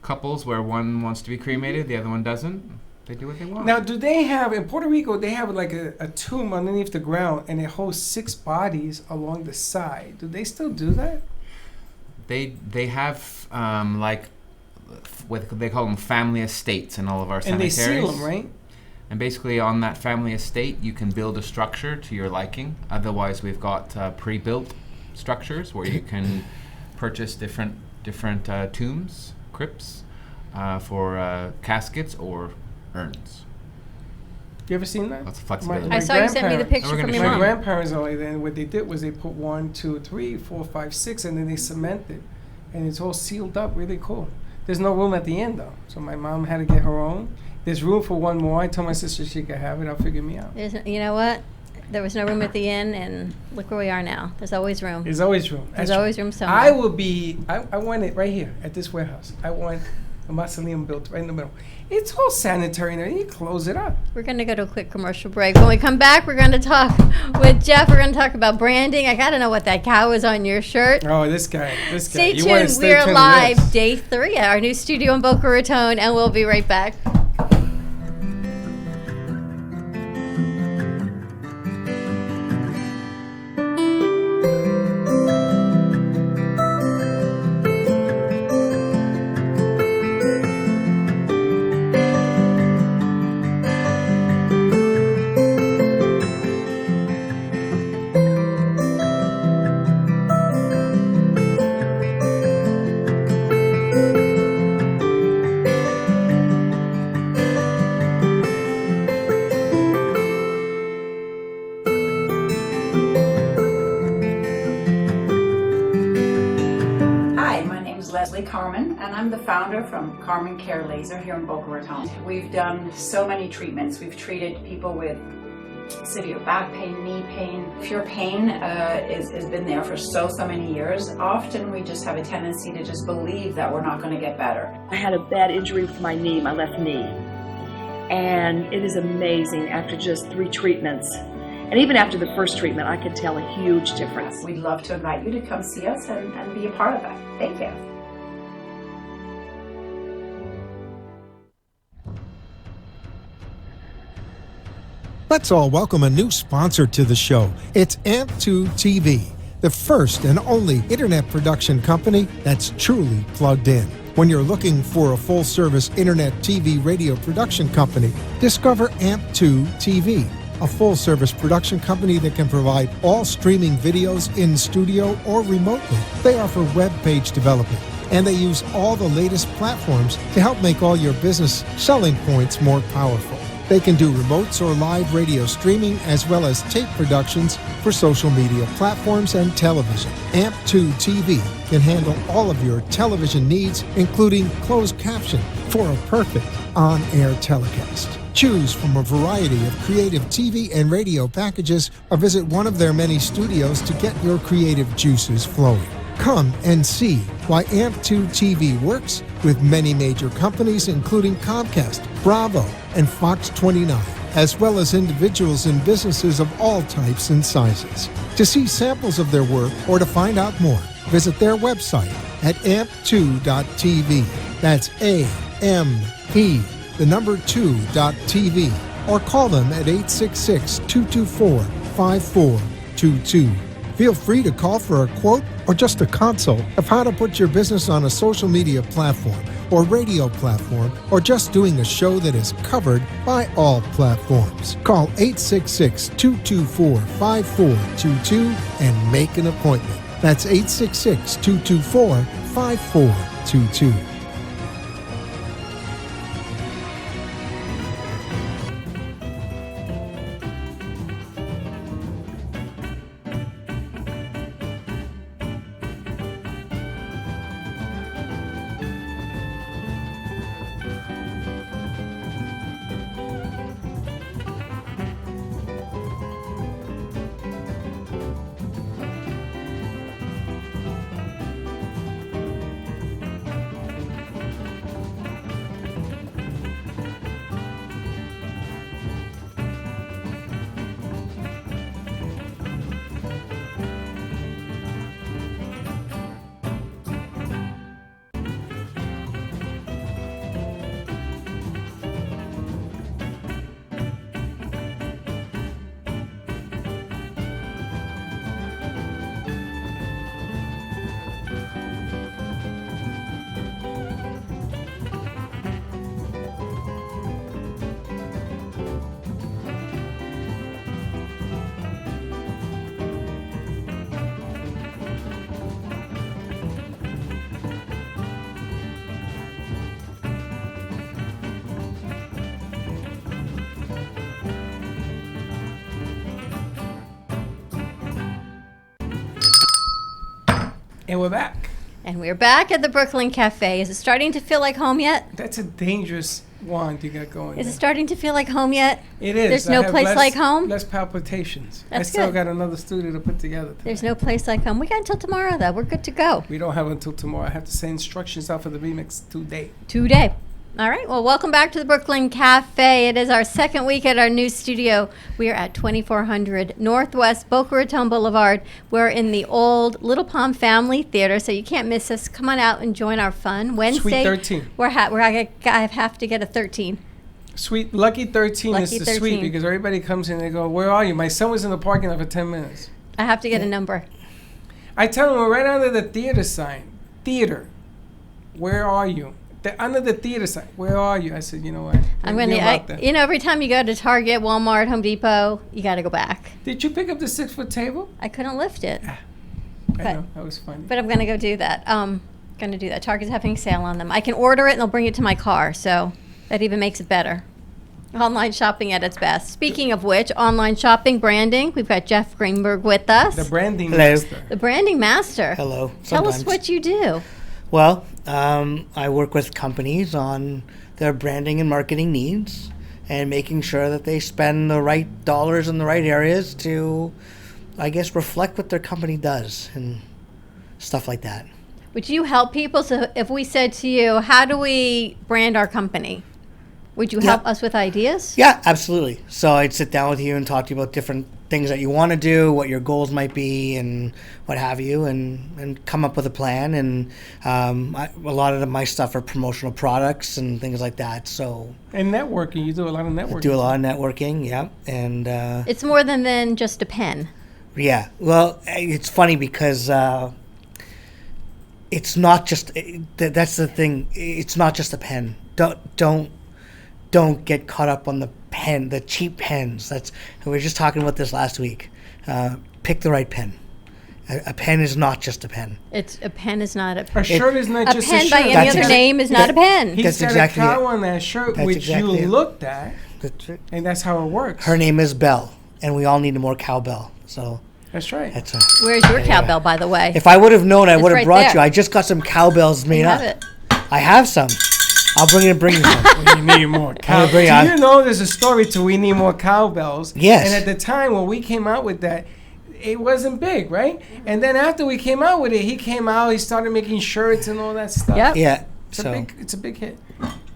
couples where one wants to be cremated, the other one doesn't. They do what they want. Now, do they have, in Puerto Rico, they have like a tomb underneath the ground, and it holds 6 bodies along the side. Do they still do that? They have like what they call them family estates in all of our And they cemeteries. seal them, right? And basically on that family estate, you can build a structure to your liking. Otherwise, we've got pre-built structures where you can purchase different tombs, crypts, for caskets or urns. You ever seen that? Lots of flexibility. I saw you sent me the picture And we're from gonna your show My mom. you. grandparents are like that, and what they did was they put 1, 2, 3, 4, 5, 6, and then they cemented, and it's all sealed up, really cool. There's no room at the end though, so my mom had to get her own. There's room for one more. I told my sister she could have it. I'll figure me out. You know what? There was no room at the inn, and look where we are now. There's always room. There's always room. There's That's always true. room somewhere. I want it right here at this warehouse. I want a mausoleum built right in the middle. It's all sanitary and everything. You close it up. We're going to go to a quick commercial break. When we come back, we're going to talk with Jeff. We're going to talk about branding. I got to know what that cow is on your shirt. Oh, this guy. Stay You wanna tuned. stay We're tuned to live, this. day 3 at our new studio in Boca Raton, and we'll be right back. Hi, my name is Leslie Carmen, and I'm the founder from Carmen Care Laser here in Boca Raton. We've done so many treatments. We've treated people with severe back pain, knee pain. If your pain has been there for so many years, often we just have a tendency to just believe that we're not going to get better. I had a bad injury with my knee, my left knee, and it is amazing after just 3 treatments. And even after the first treatment, I could tell a huge difference. We'd love to invite you to come see us and be a part of that. Thank you. Let's all welcome a new sponsor to the show. It's AMP2 TV, the first and only internet production company that's truly plugged in. When you're looking for a full-service internet TV radio production company, discover AMP2 TV, a full-service production company that can provide all streaming videos in studio or remotely. They offer web page development, and they use all the latest platforms to help make all your business selling points more powerful. They can do remotes or live radio streaming as well as tape productions for social media platforms and television. AMP2 TV can handle all of your television needs, including closed caption for a perfect on-air telecast. Choose from a variety of creative TV and radio packages or visit one of their many studios to get your creative juices flowing. Come and see why AMP2 TV works with many major companies, including Comcast, Bravo, and Fox 29, as well as individuals and businesses of all types and sizes. To see samples of their work or to find out more, visit their website at amp2.tv. That's AMP, the number 2.tv, or call them at 866-224-5422. Feel free to call for a quote or just a consult of how to put your business on a social media platform or radio platform, or just doing a show that is covered by all platforms. Call 866-224-5422 and make an appointment. That's 866-224-5422. And we're back. And we're back at the Brooklyn Cafe. Is it starting to feel like home yet? That's a dangerous wand you got going. Is there. it starting to feel like home yet? It is. There's I no have place less, like home? Less palpitations. I That's still good. got another studio to put together. There's no place like home. We got until tomorrow, though. We're good to go. We don't have until tomorrow. I have to send instructions out for the remix today. Today. All right. Well, welcome back to the Brooklyn Cafe. It is our second week at our new studio. We are at 2400 Northwest Boca Raton Boulevard. We're in the old Little Palm Family Theater, so you can't miss us. Come on out and join our fun. Wednesday. Suite 13. I have to get a 13. Suite Lucky 13 Lucky is the 13. suite because everybody comes in and they go, "Where are you?" My son was in the parking lot for 10 minutes. I have to get a number. I tell him we're right under the theater sign. Theater. Where are you? Under the theater sign. Where are you? I said, you know what? Every time you go to Target, Walmart, Home Depot, you got to go back. Did you pick up the 6-foot table? I couldn't lift it. I know, that was funny. But I'm going to go do that. Target's having a sale on them. I can order it and they'll bring it to my car, so that even makes it better. Online shopping at its best. Speaking of which, online shopping, branding, we've got Jeff Greenberg with us. The branding master. The branding master. Hello. Tell us Sometimes. what you do. Well, I work with companies on their branding and marketing needs and making sure that they spend the right dollars in the right areas to, I guess, reflect what their company does and stuff like that. Would you help people? So if we said to you, how do we brand our company? Would you help us with ideas? Yeah, absolutely. So I'd sit down with you and talk to you about different things that you want to do, what your goals might be, and what have you, and come up with a plan. And a lot of my stuff are promotional products and things like that. So and networking, you do a lot of networking. I do a lot of networking, yeah. And it's more than just a pen. Yeah. Well, it's funny because it's not just. That's the thing. It's not just a pen. Don't get caught up on the pen, the cheap pens. We were just talking about this last week. Pick the right pen. A pen is not just a pen. A pen is not a pen. A shirt is not just a shirt. A pen by any other name is not a pen. He's got a cow on that shirt, which you looked at, and that's how it works. Her name is Belle, and we all need more cowbell. So that's right. Where's your cowbell, by the way? If I would have known, I would have right brought there. you. I just got some cowbells made up. It. I have some. I'll bring you some. We need more cowbells. Do you know there's a story to We Need More Cowbells? Yes. And at the time when we came out with that, it wasn't big, right? And then after we came out with it, he came out, he started making shirts and all that stuff. Yep. Yeah. It's a big hit.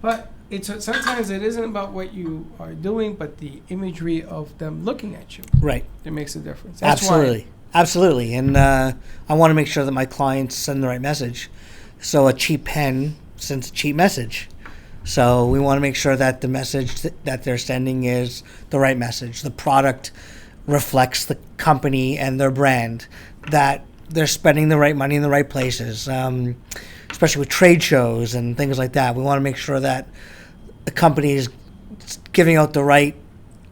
But sometimes it isn't about what you are doing, but the imagery of them looking at you. Right. It makes a difference. That's Absolutely. Absolutely. And I want to make sure that my clients send the right message. So a cheap pen sends a cheap message. So we want to make sure that the message that they're sending is the right message. The product reflects the company and their brand, that they're spending the right money in the right places, especially with trade shows and things like that. We want to make sure that the company is giving out the right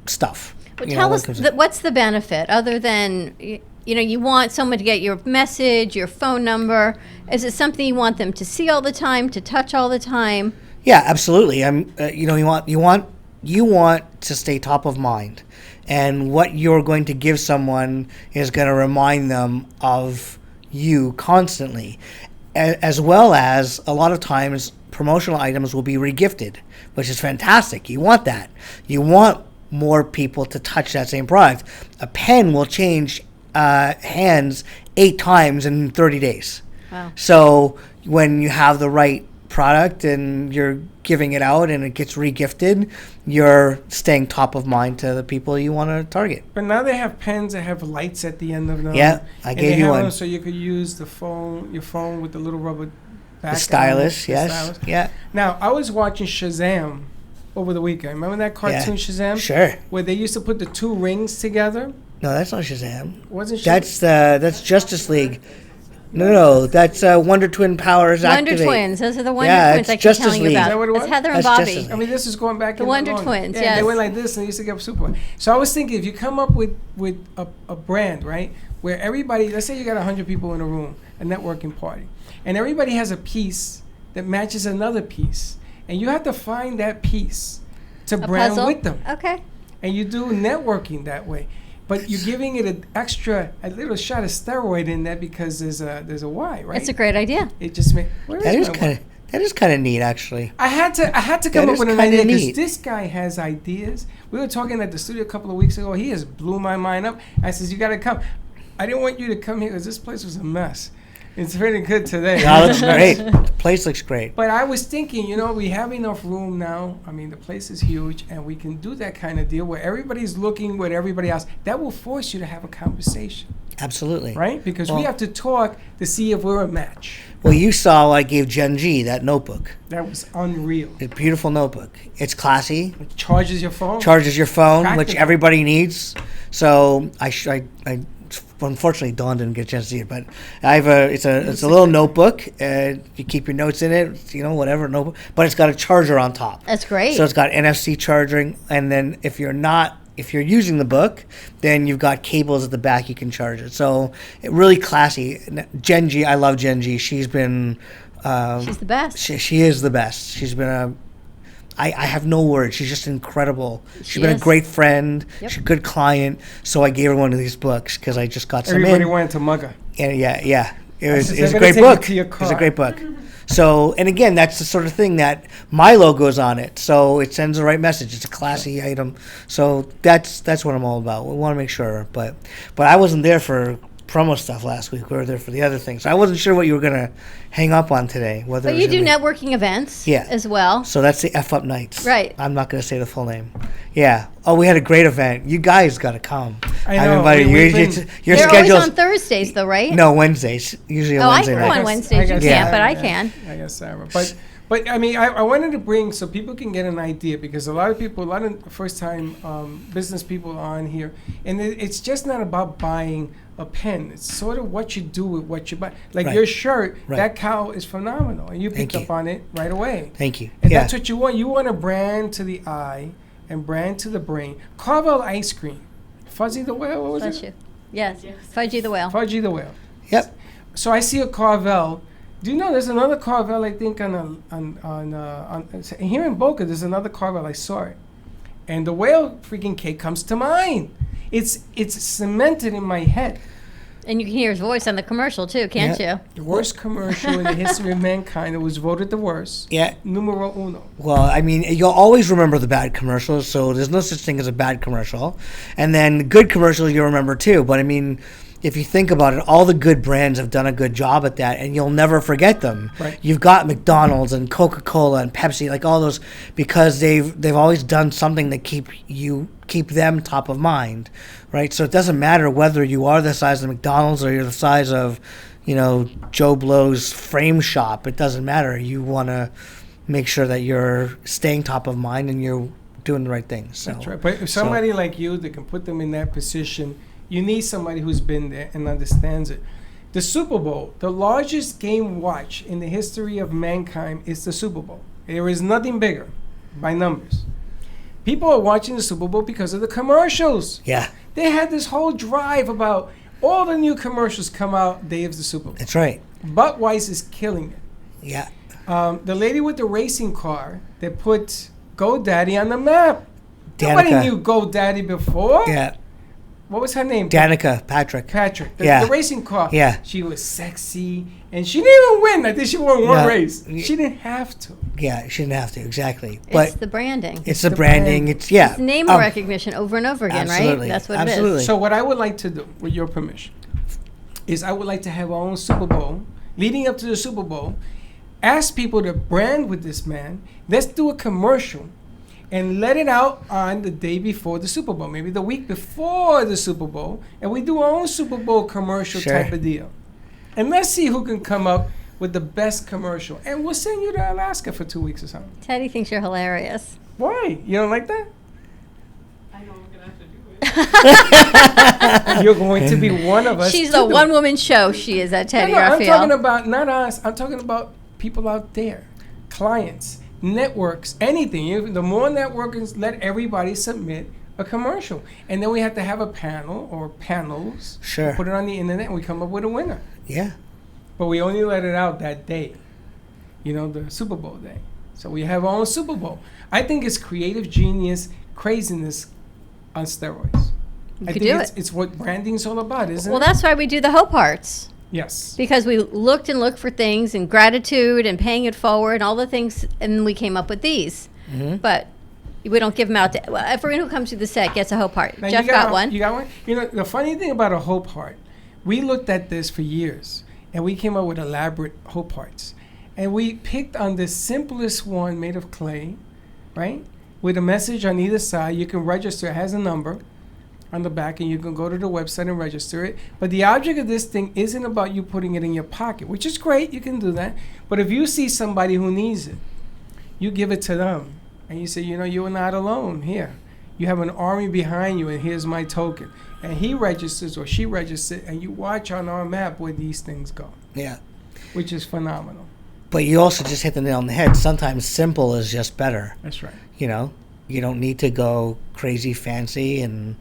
stuff. Well, tell us, what's the benefit other than, you want someone to get your message, your phone number. Is it something you want them to see all the time, to touch all the time? Yeah, absolutely. You want to stay top of mind, and what you're going to give someone is going to remind them of you constantly, as well as a lot of times promotional items will be regifted, which is fantastic. You want that. You want more people to touch that same product. A pen will change hands 8 times in 30 days. Wow. So when you have the right product and you're giving it out and it gets regifted, you're staying top of mind to the people you want to target. But now they have pens that have lights at the end of them. Yeah, I gave you one. So you could use your phone with the little rubber back. The stylus, the yes. stylus. Yeah. Now, I was watching Shazam over the weekend. Remember that cartoon Shazam? Sure. Where they used to put the 2 rings together? No, that's not Shazam. Wasn't Shazam? That's Justice League. No, that's Wonder Twin powers Wonder activate. Twins. Those are the Wonder Yeah, Twins it's I keep Justice telling you League. about. Is that what it was? That's Heather and That's Bobby. Justice League. I mean, this is going back The in Wonder long. Twins, Yeah, yes. they went like this and they used to get Superman. So I was thinking, if you come up with a brand, right, where everybody, let's say you got 100 people in a room, a networking party, and everybody has a piece that matches another piece, and you have to find that piece to A brand puzzle? with them. Okay. And you do networking that way. But you're giving it a little shot of steroid in that because there's a Y, right? That's a great idea. It just makes. That is kind of neat, actually. I had to come That up is with an kinda idea because neat. this guy has ideas. We were talking at the studio a couple of weeks ago. He just blew my mind up. I says, "You got to come." I didn't want you to come here because this place was a mess. It's really good today. That looks great. The place looks great. But I was thinking, we have enough room now. I mean, the place is huge, and we can do that kind of deal where everybody's looking with everybody else. That will force you to have a conversation, Absolutely. right? Because we Well- have to talk to see if we're a match. Well, you saw I gave Gen G that notebook. That was unreal. A beautiful notebook. It's classy. It charges your phone. Charges your phone, which Practical. everybody needs. So I unfortunately Dawn didn't get a chance to see it, but it's a little notebook. You keep your notes in it, whatever notebook. But it's got a charger on top. That's great. So it's got NFC charging, and then if you're using the book, then you've got cables at the back you can charge it. So really classy. Gen G, I love Gen G. She's been. She's the best. She is the best. She's been I have no words. She's just incredible. She's been is. a great friend. Yep. She's a good client. So I gave her one of these books because I just got some Everybody in. wanted to mug her. And yeah. It was said, a "They're great gonna take book. it to your It was a car." great book. So, and again, that's the sort of thing that my logo's on it. So it sends the right message. It's a classy item. So that's what I'm all about. We want to make sure. But I wasn't there for promo stuff last week. We were there for the other things. I wasn't sure what you were going to hang up on today. Whether But it was you do gonna be- networking events Yeah. as well. So that's the F Up Nights. Right. I'm not going to say the full name. Yeah. Oh, we had a great event. You guys got to come. I I've know. invited you. We've been- Your They're always schedule's on Thursdays, though, right? no Wednesdays. Usually a Oh, I Wednesday can night. go on Wednesdays. You guess can't, Yeah. but I can. I guess Sarah. But I mean, I wanted to bring so people can get an idea because a lot of first-time business people are on here, and it's just not about buying a pen. It's sort of what you do with what you buy. Like Right. your shirt, Right. that cowl is phenomenal, and you picked Thank up you. on it right away. Thank you. And Yeah. that's what you want. You want a brand to the eye and brand to the brain. Carvel ice cream, Fuzzy the Whale. What was Bless it? you. Yes. Fudgy the Whale. Fudgy the Whale. Yep. So I see a Carvel. Do you know there's another Carvel? I think here in Boca. There's another Carvel. I saw it, and the whale freaking cake comes to mind. It's cemented in my head. And you can hear his voice on the commercial too, can't you? The worst commercial in the history of mankind. It was voted the worst. Yeah. Numero uno. Well, I mean, you'll always remember the bad commercials, so there's no such thing as a bad commercial. And then good commercials you'll remember too. But I mean, if you think about it, all the good brands have done a good job at that, and you'll never forget them. Right. You've got McDonald's and Coca-Cola and Pepsi, like all those, because they've always done something to keep them top of mind, right? So it doesn't matter whether you are the size of McDonald's or you're the size of, Joe Blow's frame shop. It doesn't matter. You want to make sure that you're staying top of mind and you're doing the right things. So, That's right. But if somebody like you that can put them in that position, you need somebody who's been there and understands it. The Super Bowl, the largest game watch in the history of mankind, is the Super Bowl. There is nothing bigger by numbers. People are watching the Super Bowl because of the commercials. Yeah. They had this whole drive about all the new commercials come out day of the Super Bowl. That's right. Budweiser is killing it. Yeah. The lady with the racing car that put GoDaddy on the map. Nobody Danica. knew GoDaddy before. Yeah. What was her name? Danica Patrick. The racing car. Yeah. She was sexy, and she didn't even win. I think she won one No. race. She didn't have to. Yeah, she didn't have to, exactly. But It's the branding. it's the branding. It's, yeah. It's name recognition over and over again, absolutely. right? That's what Absolutely. it is. So what I would like to do, with your permission, is I would like to have our own Super Bowl, leading up to the Super Bowl, ask people to brand with this man. Let's do a commercial and let it out on the day before the Super Bowl, maybe the week before the Super Bowl, and we do our own Super Bowl commercial Sure. type of deal. And let's see who can come up with the best commercial. And we'll send you to Alaska for 2 weeks or something. Teddy thinks you're hilarious. Why? You don't like that? I know I'm going to have to do it. You're going to be one of us. She's to a do it. one-woman show. She is at Teddy No, I'm Raphael. talking about not us. I'm talking about people out there, clients, networks, anything. The more networkers, let everybody submit a commercial, and then we have to have a panel or panels. Sure. Put it on the internet, and we come up with a winner. Yeah. But we only let it out that day. The Super Bowl day. So we have our own Super Bowl. I think it's creative genius, craziness on steroids. I could think do it's what branding's all about, isn't Well, it? that's why we do the hope hearts. Yes. Because we looked and looked for things and gratitude and paying it forward and all the things, and we came up with these. Mm-hmm. But we don't give them out to, well, everyone who comes to the set gets a hope heart. Now, Jeff you got one. You got one? The funny thing about a hope heart, we looked at this for years, and we came up with elaborate hope hearts. And we picked on the simplest one made of clay, right? With a message on either side. You can register. It has a number on the back, and you can go to the website and register it. But the object of this thing isn't about you putting it in your pocket, which is great. You can do that. But if you see somebody who needs it, you give it to them. And you say, you are not alone here. You have an army behind you, and here's my token. And he registers or she registers, and you watch on our map where these things go. Yeah. Which is phenomenal. But you also just hit the nail on the head. Sometimes simple is just better. That's right. You don't need to go crazy fancy, and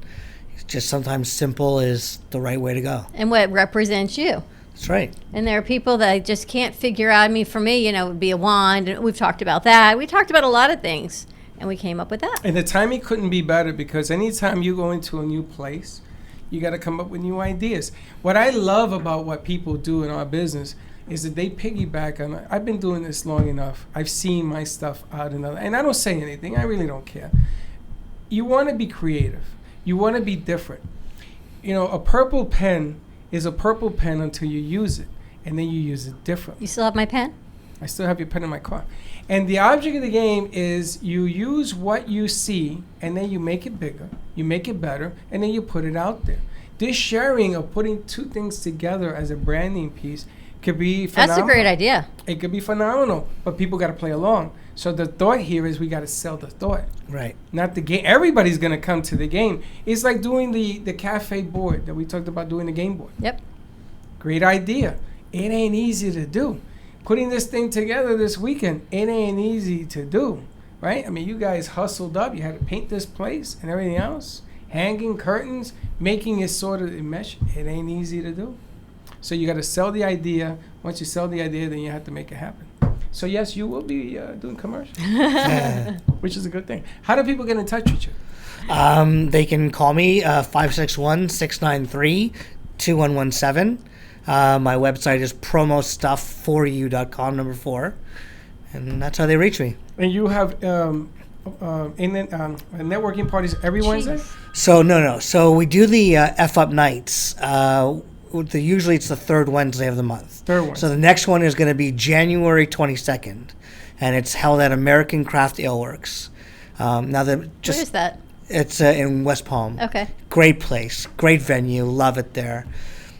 just sometimes simple is the right way to go. And what represents you. That's right. And there are people that just can't figure out. I mean, for me, it would be a wand, and we've talked about that. We talked about a lot of things, and we came up with that. And the timing couldn't be better, because anytime you go into a new place, you got to come up with new ideas. What I love about what people do in our business is that they piggyback on. I've been doing this long enough. I've seen my stuff out and I don't say anything. I really don't care. You want to be creative. You want to be different. A purple pen is a purple pen until you use it, and then you use it differently. You still have my pen? I still have your pen in my car. And the object of the game is you use what you see, and then you make it bigger, you make it better, and then you put it out there. This sharing of putting two things together as a branding piece could be phenomenal. That's a great idea. It could be phenomenal, but people got to play along. So the thought here is we got to sell the thought. Right. Not the game. Everybody's going to come to the game. It's like doing the cafe board that we talked about, doing the game board. Yep. Great idea. It ain't easy to do. Putting this thing together this weekend, it ain't easy to do, right? I mean, you guys hustled up. You had to paint this place and everything else. Hanging curtains, making it sort of mesh. It ain't easy to do. So you got to sell the idea. Once you sell the idea, then you have to make it happen. So yes, you will be doing commercials, which is a good thing. How do people get in touch with you? They can call me 561-693 2117. My website is promostufforyou.com, number 4. And that's how they reach me. And you have networking parties every Wednesday? So, no. So we do the F Up Nights. Usually it's the third Wednesday of the month. Third Wednesday. So the next one is going to be January 22nd. And it's held at American Craft Ale Works. Where is that? It's in West Palm. Okay. Great place, great venue, love it there.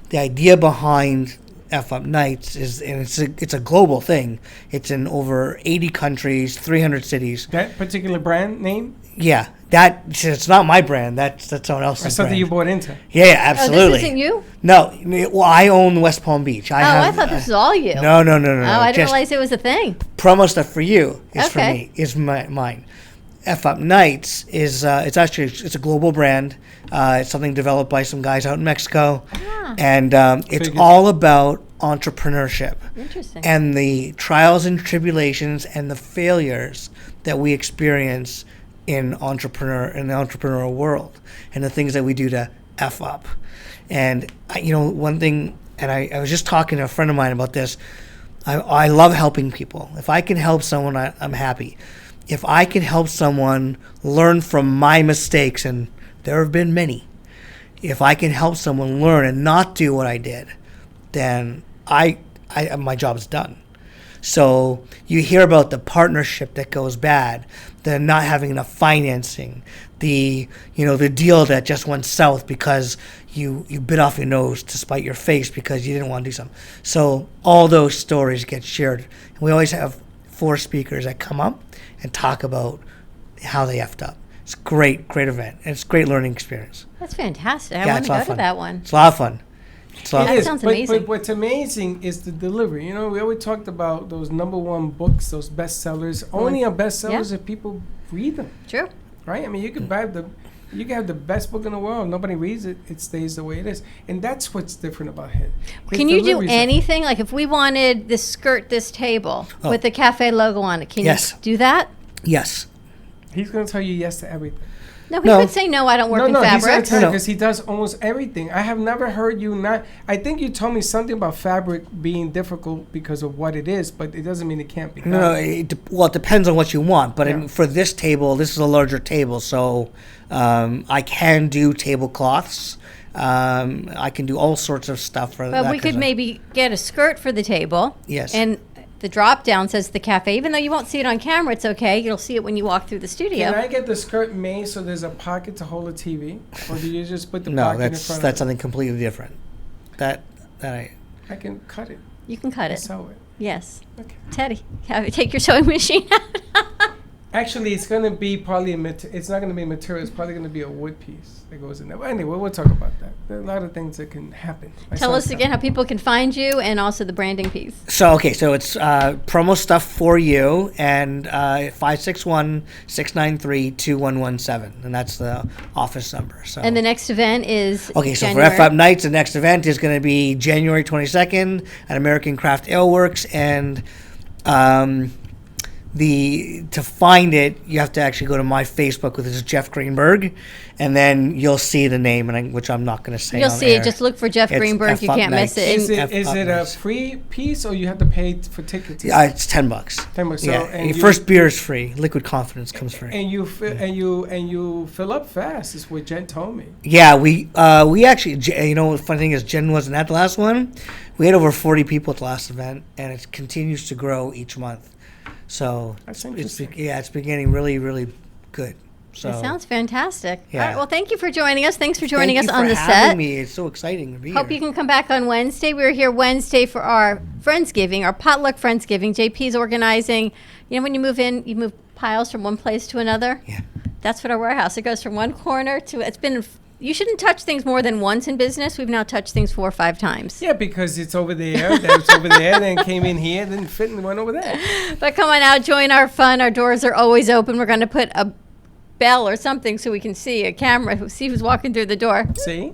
The idea behind F Up Nights is, and it's a global thing. It's in over 80 countries, 300 cities. That particular brand name? Yeah, it's not my brand. That's someone else's That's something brand. you bought into. Yeah, absolutely. Oh, this isn't you? No, well, I own West Palm Beach. I thought this was all you. No. Oh, I didn't realize it was a thing. Promo Stuff for You is for Okay. me, is mine. F Up Nights is it's a global brand. It's something developed by some guys out in Mexico, and it's all about entrepreneurship. Interesting. And the trials and tribulations and the failures that we experience in the entrepreneurial world, and the things that we do to F up. And one thing, and I was just talking to a friend of mine about this. I love helping people. If I can help someone, I'm happy. If I can help someone learn from my mistakes, and there have been many, if I can help someone learn and not do what I did, then my job is done. So you hear about the partnership that goes bad, the not having enough financing, the deal that just went south because you bit off your nose to spite your face because you didn't want to do something. So all those stories get shared. And we always have 4 speakers that come up and talk about how they effed up. It's a great event, and it's a great learning experience. That's fantastic. I want to go to that one. It's a lot of fun. That sounds amazing. But what's amazing is the delivery. We always talked about those #1 books, those bestsellers. Only are bestsellers if people read them. True. Right? I mean, you could have the best book in the world. Nobody reads it. It stays the way it is. And that's what's different about him. Can you do anything? Like if we wanted this skirt, this table with the cafe logo on it, can you do that? Yes. He's going to tell you yes to everything. No, he could say no, I don't work in fabric. Because he does almost everything. I have never heard you not. I think you told me something about fabric being difficult because of what it is, but it doesn't mean it can't be done. No, it depends on what you want. But for this table, this is a larger table, so I can do tablecloths. I can do all sorts of stuff for that. But we could maybe get a skirt for the table. Yes. And the drop down says the cafe. Even though you won't see it on camera, it's okay. You'll see it when you walk through the studio. Can I get the skirt made so there's a pocket to hold a TV? Or do you just put the pocket in front of it? No, that's something completely different. I can cut it. You can cut it. Sew it. Yes. Okay. Teddy, take your sewing machine out. Actually, it's going to be probably it's not going to be material. It's probably going to be a wood piece that goes in there. But anyway, we'll talk about that. There are a lot of things that can happen. Tell us again how people can find you and also the branding piece. So it's Promo Stuff for You, and 561-693-2117, and that's the office number. So. And the next event is so for F Up Nights, the next event is going to be January 22nd at American Craft Ale Works, and to find it, you have to actually go to my Facebook, which is Jeff Greenberg, and then you'll see the name, which I'm not going to say. You'll see it. Just look for Jeff Greenberg. You can't miss it. Is it a free piece, or you have to pay for tickets? Yeah, it's $10. $10. So, yeah, and your first beer is free. Liquid Confidence comes free. And you fill up fast. Is what Jen told me. Yeah, we actually, the funny thing is, Jen wasn't at the last one. We had over 40 people at the last event, and it continues to grow each month. So it's been getting really, really good. So it sounds fantastic. Yeah. All right, well, thank you for joining us. Thanks for joining us on the set. Thank you for having me. It's so exciting to be Hope here. you can come back on Wednesday. We're here Wednesday for our Friendsgiving, our potluck Friendsgiving. JP's organizing. When you move in, you move piles from one place to another. Yeah. That's what our warehouse. It goes from one corner to. You shouldn't touch things more than once in business. We've now touched things 4 or 5 times. Yeah, because it's over there, then it's over there, then came in here, then fit and went over there. But come on out, join our fun. Our doors are always open. We're going to put a bell or something so we can see a camera, see who's walking through the door. See?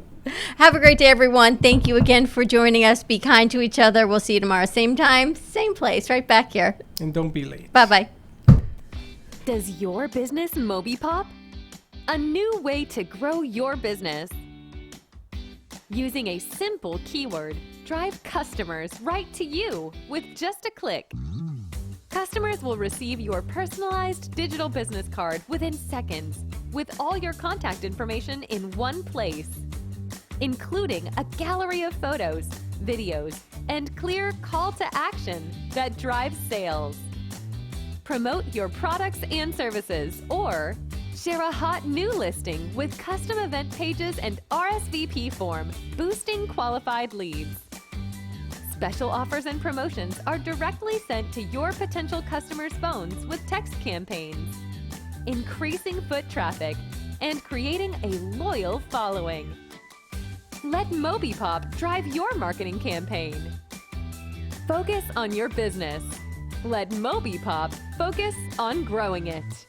Have a great day, everyone. Thank you again for joining us. Be kind to each other. We'll see you tomorrow. Same time, same place, right back here. And don't be late. Bye-bye. Does your business Moby Pop? A new way to grow your business. Using a simple keyword, drive customers right to you with just a click. Customers will receive your personalized digital business card within seconds, with all your contact information in one place, including a gallery of photos, videos, and clear call to action that drives sales. Promote your products and services, or share a hot new listing with custom event pages and RSVP form, boosting qualified leads. Special offers and promotions are directly sent to your potential customers' phones with text campaigns, increasing foot traffic and creating a loyal following. Let MobiPop drive your marketing campaign. Focus on your business. Let MobiPop focus on growing it.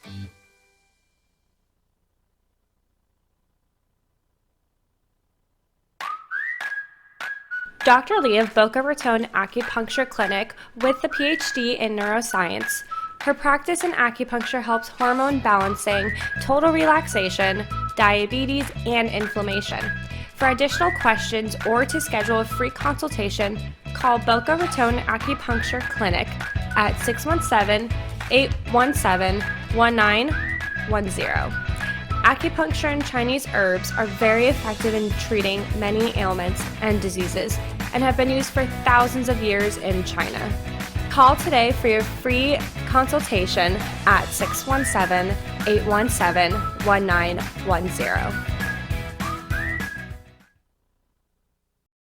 Dr. Lee of Boca Raton Acupuncture Clinic with a PhD in neuroscience. Her practice in acupuncture helps hormone balancing, total relaxation, diabetes, and inflammation. For additional questions or to schedule a free consultation, call Boca Raton Acupuncture Clinic at 617-817-1910. Acupuncture and Chinese herbs are very effective in treating many ailments and diseases and have been used for thousands of years in China. Call today for your free consultation at 617-817-1910.